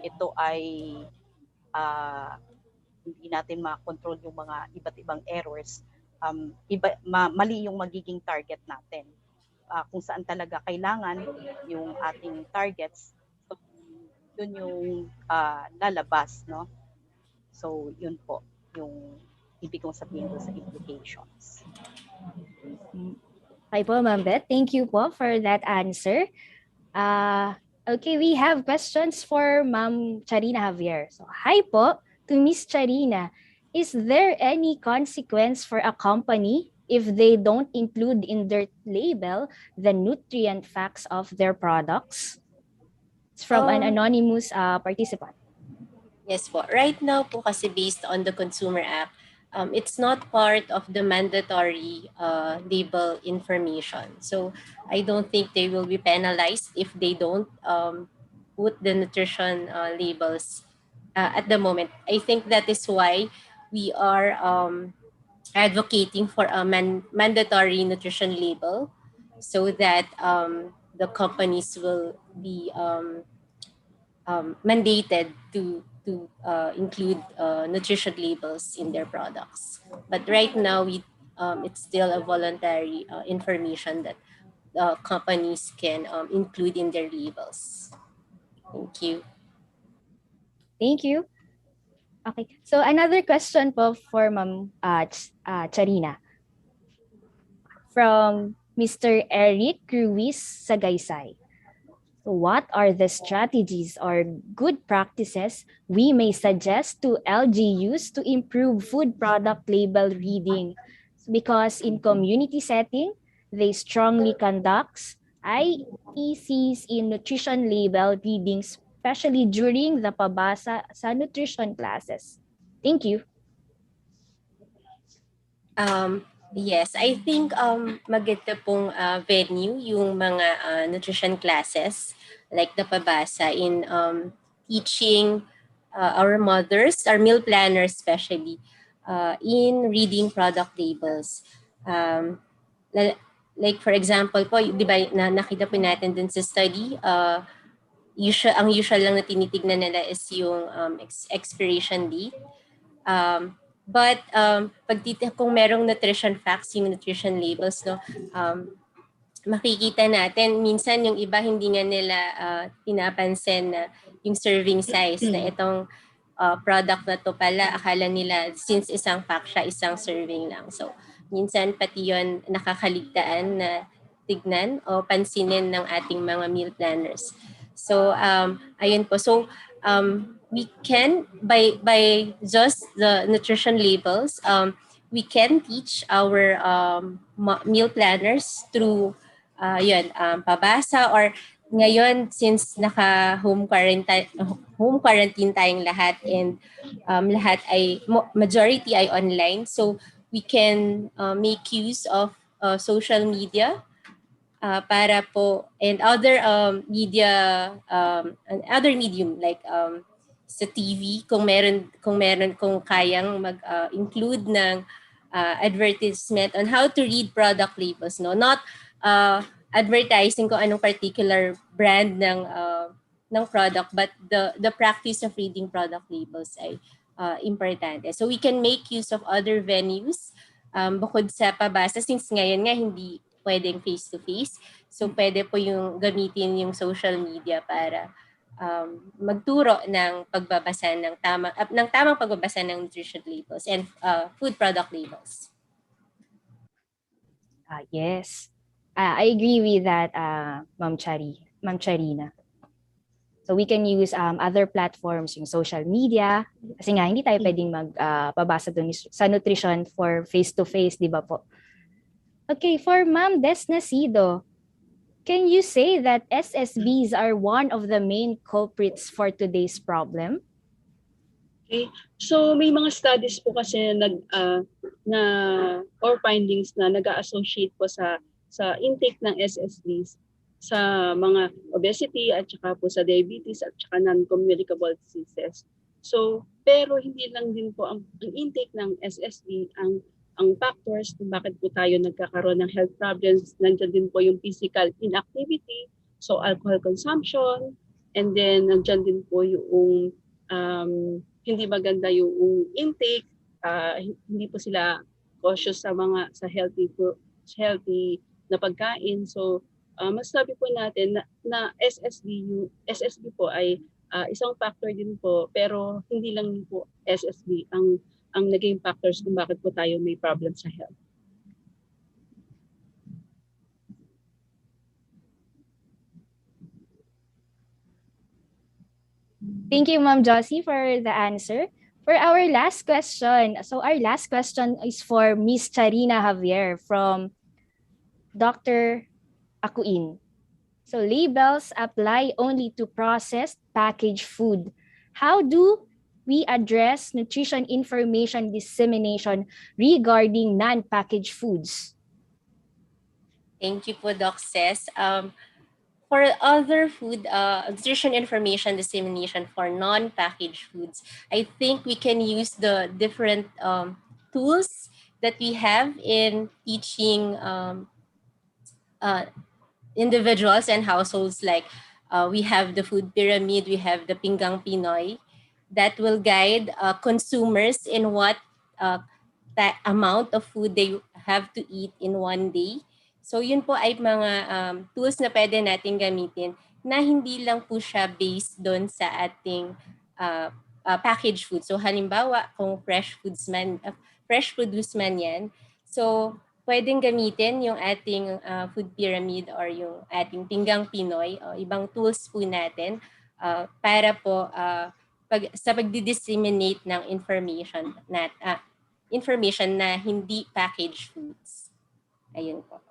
ito ay hindi natin makontrol yung mga iba't ibang errors, mali yung magiging target natin. Kung saan talaga kailangan yung ating targets, so yun yung lalabas, no? So yun po yung ibig kong sabihin ko sa implications. Okay po, Ma'am Beth. Thank you po for that answer. Okay, we have questions for Ma'am Charina Javier. So, hi po to Miss Charina. Is there any consequence for a company if they don't include in their label the nutrient facts of their products? It's from an anonymous participant. Yes po. Right now po kasi based on the Consumer Act, it's not part of the mandatory label information. So I don't think they will be penalized if they don't put the nutrition labels at the moment. I think that is why we are advocating for a mandatory nutrition label so that the companies will be mandated to to include nutrition labels in their products. But right now, it's still a voluntary information that companies can include in their labels. Thank you. Thank you. Okay. So another question po for Ma'am Charina from Mr. Eric Ruiz Sagaysay. So what are the strategies or good practices we may suggest to LGUs to improve food product label reading? Because in community setting, they strongly conduct IECs in nutrition label reading, especially during the pabasa sa nutrition classes. Thank you. Yes, I think maganda pong venue yung mga nutrition classes like the pabasa in teaching our mothers, our meal planners especially, in reading product labels. Like for example po, di ba nakita po natin dun sa study, ang usual lang na tinitignan nila is yung expiration date. But kung merong nutrition facts, yung nutrition labels, no, makikita natin, minsan yung iba hindi nga nila pinapansin na yung serving size na itong product na to pala, akala nila since isang pack siya, isang serving lang. So, minsan pati yun nakakaligtaan na tignan o pansinin ng ating mga meal planners. So, ayun po. So, we can, by just the nutrition labels, we can teach our meal planners through pabasa, or ngayon since naka home quarantine tayong lahat, and lahat ay majority ay online, so we can make use of social media para po, and other media, other medium like sa TV, kung kayang mag-include ng advertisement on how to read product labels, no, not advertising kung anong particular brand ng product, but the practice of reading product labels ay importante. So we can make use of other venues bukod sa pabasa, since ngayon nga hindi pwedeng face-to-face. So pwede po yung gamitin yung social media para magturo ng pagbabasa ng tamang pagbabasa ng nutrition labels and food product labels. Yes. I agree with that, Ma'am Charina. So we can use other platforms, yung social media, kasi nga hindi tayo pwedeng magbabasa dun sa nutrition for face-to-face, di ba po? Okay, for Ma'am Desnacido, can you say that SSBs are one of the main culprits for today's problem? Okay. So may mga studies po kasi or findings na nag-associate po sa intake ng SSBs sa mga obesity at saka po sa diabetes at saka non-communicable diseases. So pero hindi lang din po ang intake ng SSB ang factors kung bakit po tayo nagkakaroon ng health problems. Nandiyan din po yung physical inactivity, so alcohol consumption, and then nandiyan din po yung hindi maganda yung intake, hindi po sila cautious sa healthy na pagkain. So masasabi po natin na SSB po ay isang factor din po, pero hindi lang po SSB ang naging factors kung bakit po tayo may problem sa health. Thank you, Ma'am Josie, for the answer. For our last question, so our last question is for Miss Charina Javier from Dr. Akuin. So labels apply only to processed packaged food. How do we address nutrition information dissemination regarding non-packaged foods? Thank you po, Doc Ces. For other food, nutrition information dissemination for non-packaged foods, I think we can use the different tools that we have in teaching individuals and households. Like we have the food pyramid, we have the Pinggang Pinoy that will guide consumers in what that amount of food they have to eat in one day. So yun po ay mga tools na pwede natin gamitin na hindi lang po siya based doon sa ating packaged food. So halimbawa, kung fresh produce man yan, so pwedeng gamitin yung ating food pyramid or yung ating pinggang Pinoy o ibang tools po natin para po sa pagdi-disseminate ng information na hindi packaged foods. Ayun po.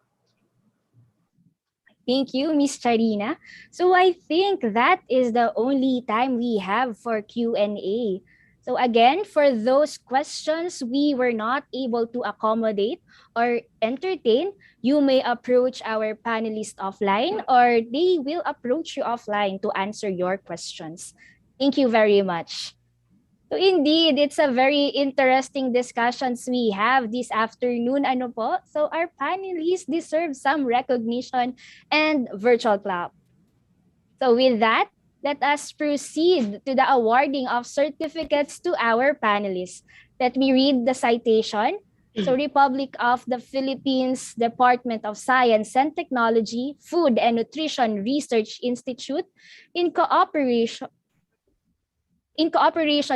Thank you, Miss Charina. So I think that is the only time we have for Q&A. So again, for those questions we were not able to accommodate or entertain, you may approach our panelists offline or they will approach you offline to answer your questions. Thank you very much. So indeed, it's a very interesting discussions we have this afternoon. Ano po? So our panelists deserve some recognition and virtual clap. So with that, let us proceed to the awarding of certificates to our panelists. Let me read the citation. So Republic of the Philippines Department of Science and Technology, Food and Nutrition Research Institute, in cooperation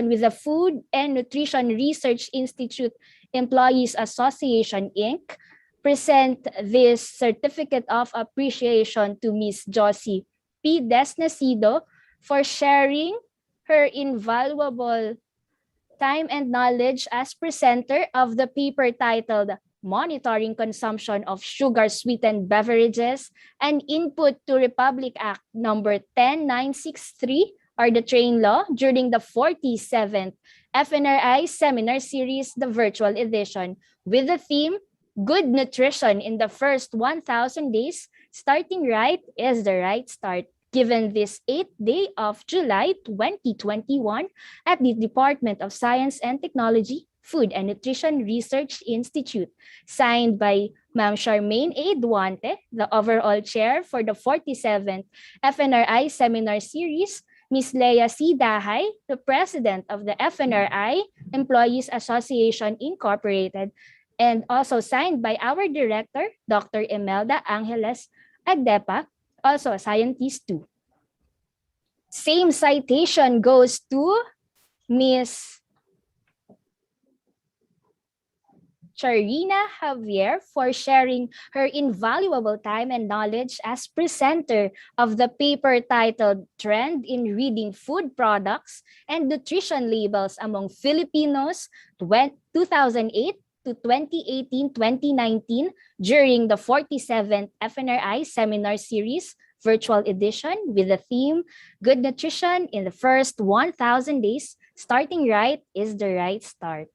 with the Food and Nutrition Research Institute Employees Association, Inc., present this certificate of appreciation to Ms. Josie P. Desnacido for sharing her invaluable time and knowledge as presenter of the paper titled Monitoring Consumption of Sugar-Sweetened Beverages, an Input to Republic Act number 10963, or the Train Law, during the 47th FNRI Seminar Series, the virtual edition, with the theme, Good Nutrition in the First 1,000 Days, Starting Right is the Right Start, given this 8th day of July 2021 at the Department of Science and Technology, Food and Nutrition Research Institute, signed by Ma'am Charmaine A. Duante, the overall chair for the 47th FNRI Seminar Series, Ms. Leia C. Dahay, the president of the FNRI Employees Association Incorporated, and also signed by our director, Dr. Imelda Angeles Agdepa, also a scientist too. Same citation goes to Ms. Charina Javier for sharing her invaluable time and knowledge as presenter of the paper titled Trend in Reading Food Products and Nutrition Labels Among Filipinos 2008 to 2018-2019 during the 47th FNRI Seminar Series virtual edition with the theme Good Nutrition in the First 1,000 Days, Starting Right is the Right Start.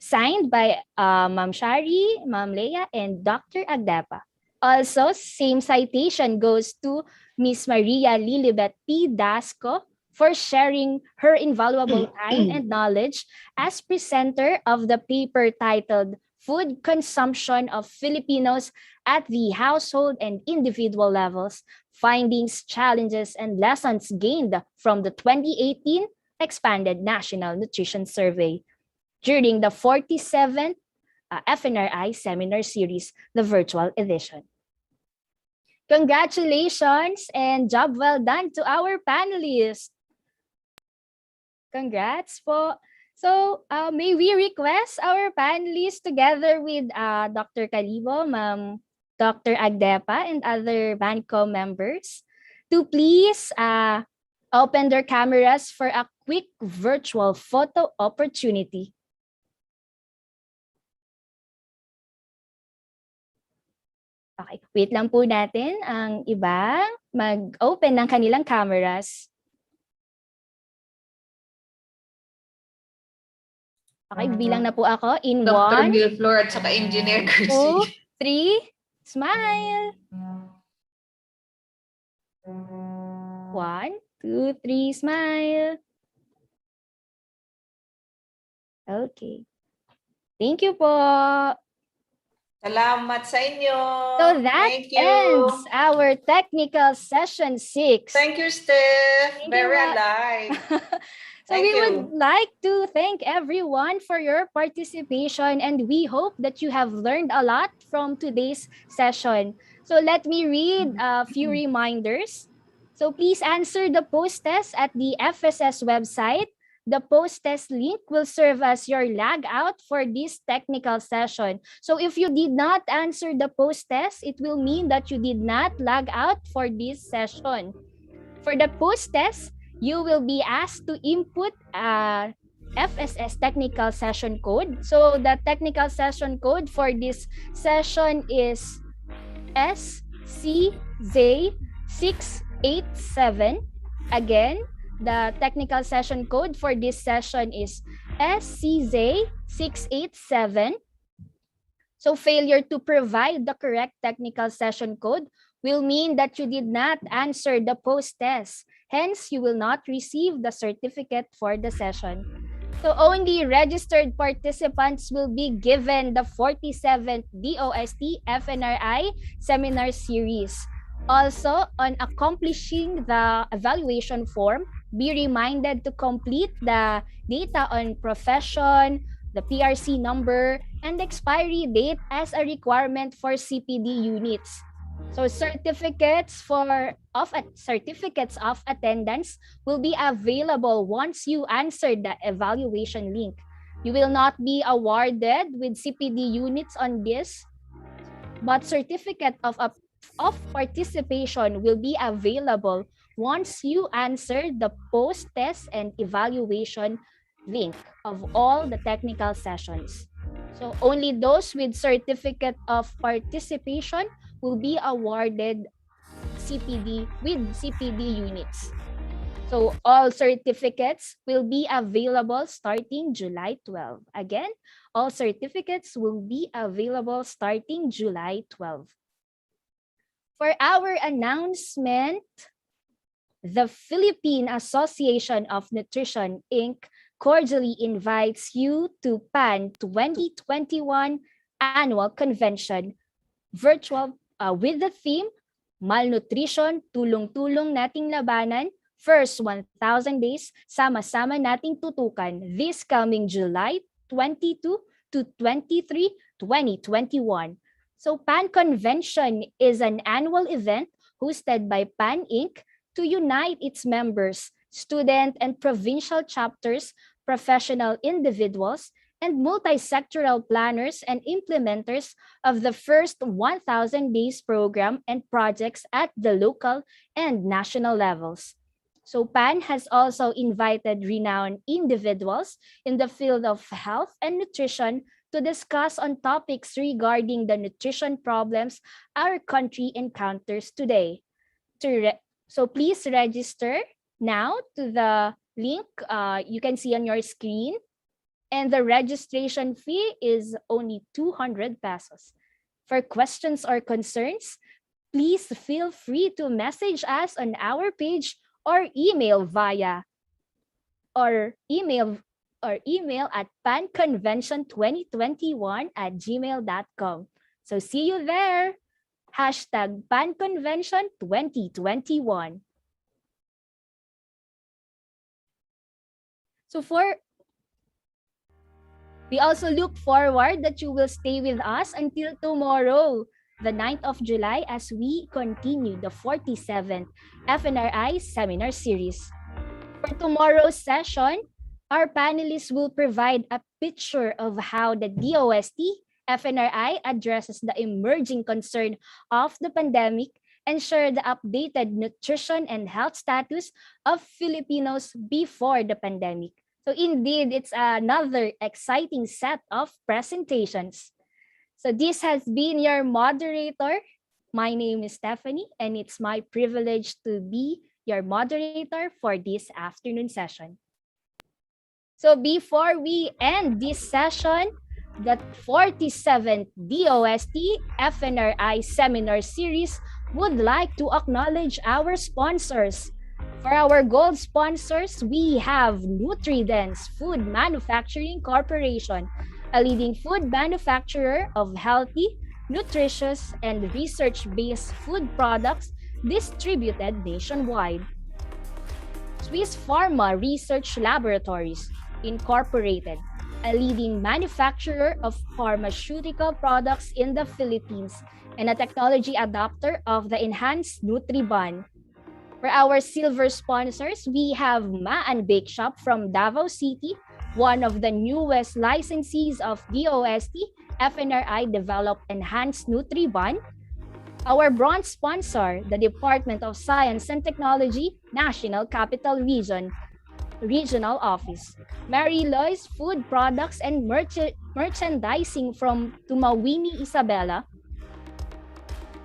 Signed by Ma'am Shari, Ma'am Leia, and Dr. Agdepa. Also, same citation goes to Ms. Maria Lilibet P. Dasco for sharing her invaluable time and knowledge as presenter of the paper titled Food Consumption of Filipinos at the Household and Individual Levels, Findings, Challenges, and Lessons Gained from the 2018 Expanded National Nutrition Survey during the 47th FNRI Seminar Series, the virtual edition. Congratulations and job well done to our panelists. Congrats po. So may we request our panelists together with Dr. Calibo, Ma'am Dr. Agdepa, and other BANCO members to please open their cameras for a quick virtual photo opportunity. Okay, wait lang po natin ang iba mag-open ng kanilang cameras. Okay, bilang na po ako in Dr. 1, Milflor at saka Engineer 2, Garcia. 3, smile. 1, 2, 3, smile. Okay. Thank you po. Salamat sa inyo. So that Thank you. ends our technical session 6. Thank you, Steph. Thank you, Very Ma. alive. So Thank we would you. like to thank everyone for your participation, and we hope that you have learned a lot from today's session. So let me read a few reminders. So please answer the post test at the FSS website. The post test link will serve as your lag out for this technical session. So if you did not answer the post test, it will mean that you did not lag out for this session. For the post test, you will be asked to input a FSS technical session code. So the technical session code for this session is SCZ687. Again, the technical session code for this session is SCZ687. So failure to provide the correct technical session code will mean that you did not answer the post test. Hence, you will not receive the certificate for the session. So only registered participants will be given the 47th DOST-FNRI seminar series. Also, on accomplishing the evaluation form, be reminded to complete the data on profession, the PRC number, and expiry date as a requirement for CPD units. So certificates of attendance will be available once you answer the evaluation link. You will not be awarded with CPD units on this, but certificate of participation will be available once you answer the post-test and evaluation link of all the technical sessions. So only those with certificate of participation will be awarded CPD with CPD units. So all certificates will be available starting July 12. Again, all certificates will be available starting July 12. For our announcement, the Philippine Association of Nutrition, Inc. cordially invites you to PAN 2021 Annual Convention virtual with the theme Malnutrition, Tulong-Tulong Nating Labanan, First 1,000 Days, Sama-Sama Nating Tutukan, this coming July 22 to 23, 2021. So PAN Convention is an annual event hosted by PAN Inc. to unite its members, student and provincial chapters, professional individuals, and multi-sectoral planners and implementers of the first 1,000 Days program and projects at the local and national levels. So PAN has also invited renowned individuals in the field of health and nutrition to discuss on topics regarding the nutrition problems our country encounters today. So please register now to the link you can see on your screen. And the registration fee is only 200 pesos. For questions or concerns, please feel free to message us on our page or email at panconvention2021@gmail.com. So see you there. #panconvention2021. So we also look forward that you will stay with us until tomorrow, the 9th of July, as we continue the 47th FNRI seminar series. For tomorrow's session, our panelists will provide a picture of how the DOST-FNRI addresses the emerging concern of the pandemic and share the updated nutrition and health status of Filipinos before the pandemic. So indeed, it's another exciting set of presentations. So this has been your moderator. My name is Stephanie, and it's my privilege to be your moderator for this afternoon session. So before we end this session, the 47th DOST-FNRI seminar series would like to acknowledge our sponsors. For our gold sponsors, we have Nutridance Food Manufacturing Corporation, a leading food manufacturer of healthy, nutritious, and research-based food products distributed nationwide. Swiss Pharma Research Laboratories, Incorporated, a leading manufacturer of pharmaceutical products in the Philippines and a technology adopter of the enhanced Nutriban. For our silver sponsors, we have Ma and Bake Shop from Davao City, one of the newest licensees of DOST-FNRI developed enhanced Nutriban. Our bronze sponsor, the Department of Science and Technology, National Capital Region, Regional Office. Mary Lois Food Products and Merchandising from Tumawini, Isabela.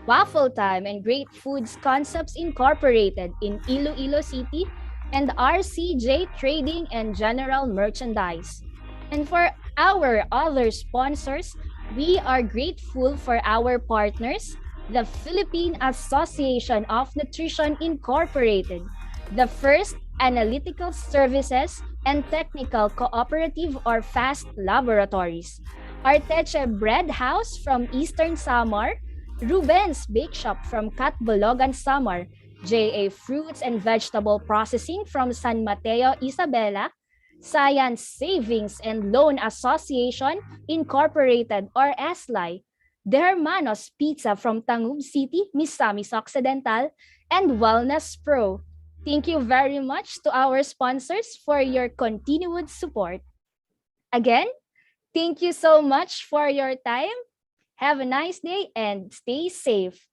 Waffle Time and Great Foods Concepts Incorporated in Iloilo City, and RCJ Trading and General Merchandise. And for our other sponsors, we are grateful for our partners, the Philippine Association of Nutrition Incorporated, the First Analytical Services and Technical Cooperative or FAST Laboratories, Arteche Bread House from Eastern Samar, Ruben's Bake Shop from Catbologan, Samar, JA Fruits and Vegetable Processing from San Mateo, Isabela, Science Savings and Loan Association Incorporated or SLI, De Hermanos Pizza from Tangub City, Misamis Occidental, and Wellness Pro. Thank you very much to our sponsors for your continued support. Again, thank you so much for your time. Have a nice day and stay safe.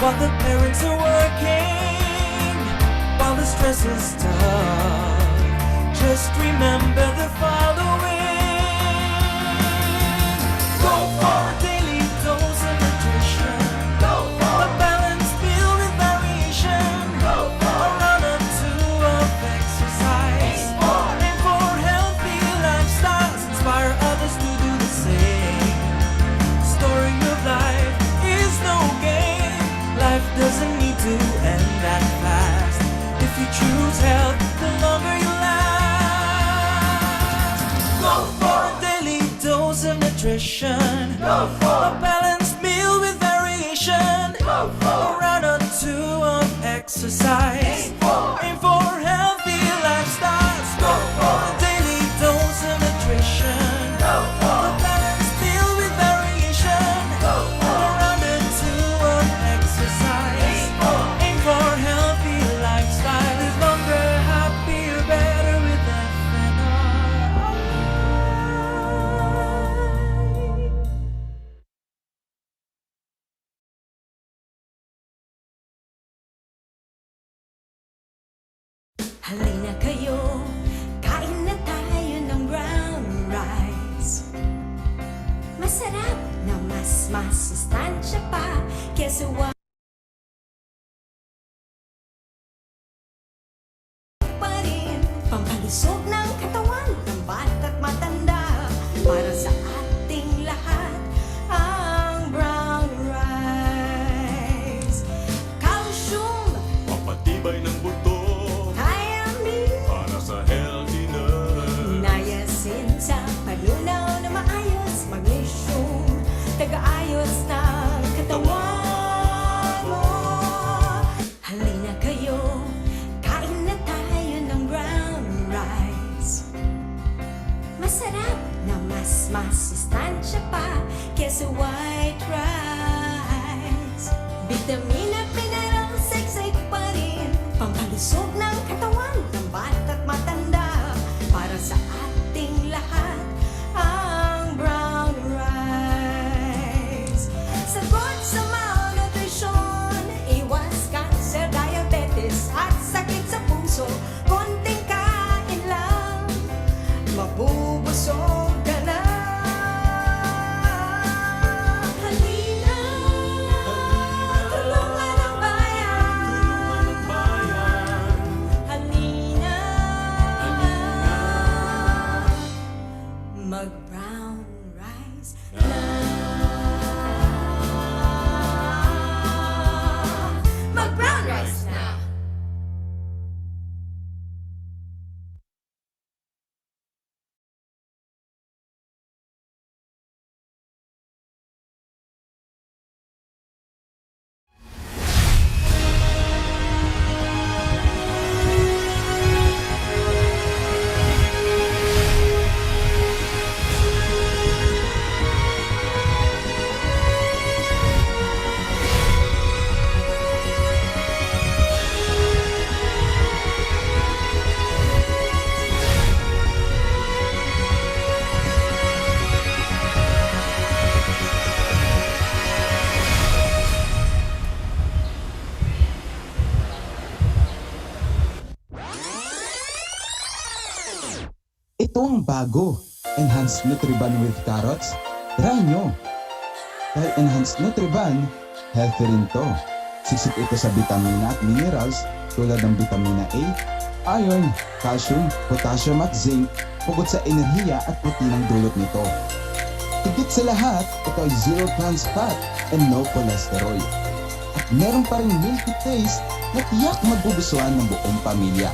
while the parents are working, while the stress is tough. Just remember the following. Go for a daily dose of nutrition. Go for a balanced meal with variation. Go for a round or two of exercise. Aim for healthy lifestyles. Inspire others to do the same. Story of life is no game. Life doesn't need to end that fast. If you choose health, the longer you last. Go for a daily dose of nutrition. Go for a balanced meal with variation. Go for a round or two of exercise. Aim for healthy lifestyles. Go for a daily dose of nutrition. Go for a balanced meal with variation. Go for a round or two of exercise. Aim for healthy lifestyle. Live longer, happier, better with FNRI. Halina kayo, kain na tayo ng brown rice. Masarap na mas masustansya pa kesa pa rin. Pampalusog ng katawan ng bata't matanda. Para sa ating lahat ang brown rice. Calcium, Papatibay ng buto thiamine, para sa healthy nerves. niacin sa panunaw na maayos, magnesium, taga-ayos ng katawan mo. Halina kayo, kain na tayo ng brown rice. Masarap na mas masustansya pa kesa white rice. Vitamina, mineral, seksay pa rin. Pampalusog ng katawan ng bata't matanda. Para sa ating lahat ang brown rice. Sagot sa malnutrition, iwas cancer, diabetes at sakit sa puso. Konting kain lang, mabubusog ka na. Halina, tulungan ang bayan. Halina, mag-brown rice na. Mag-brown rice na. Ito ang bago, Enhanced Nutriban with Carrots. Try nyo! Dahil Enhanced Nutriban, healthy rin to. Siksik ito sa vitamina at minerals tulad ng vitamina A, iron, calcium, potassium at zinc, bukod sa enerhiya at proteinang dulot nito. Higit sa lahat, ito ay zero trans fat and no cholesterol. At meron pa rin milky taste na tiyak magugustuhan ng buong pamilya.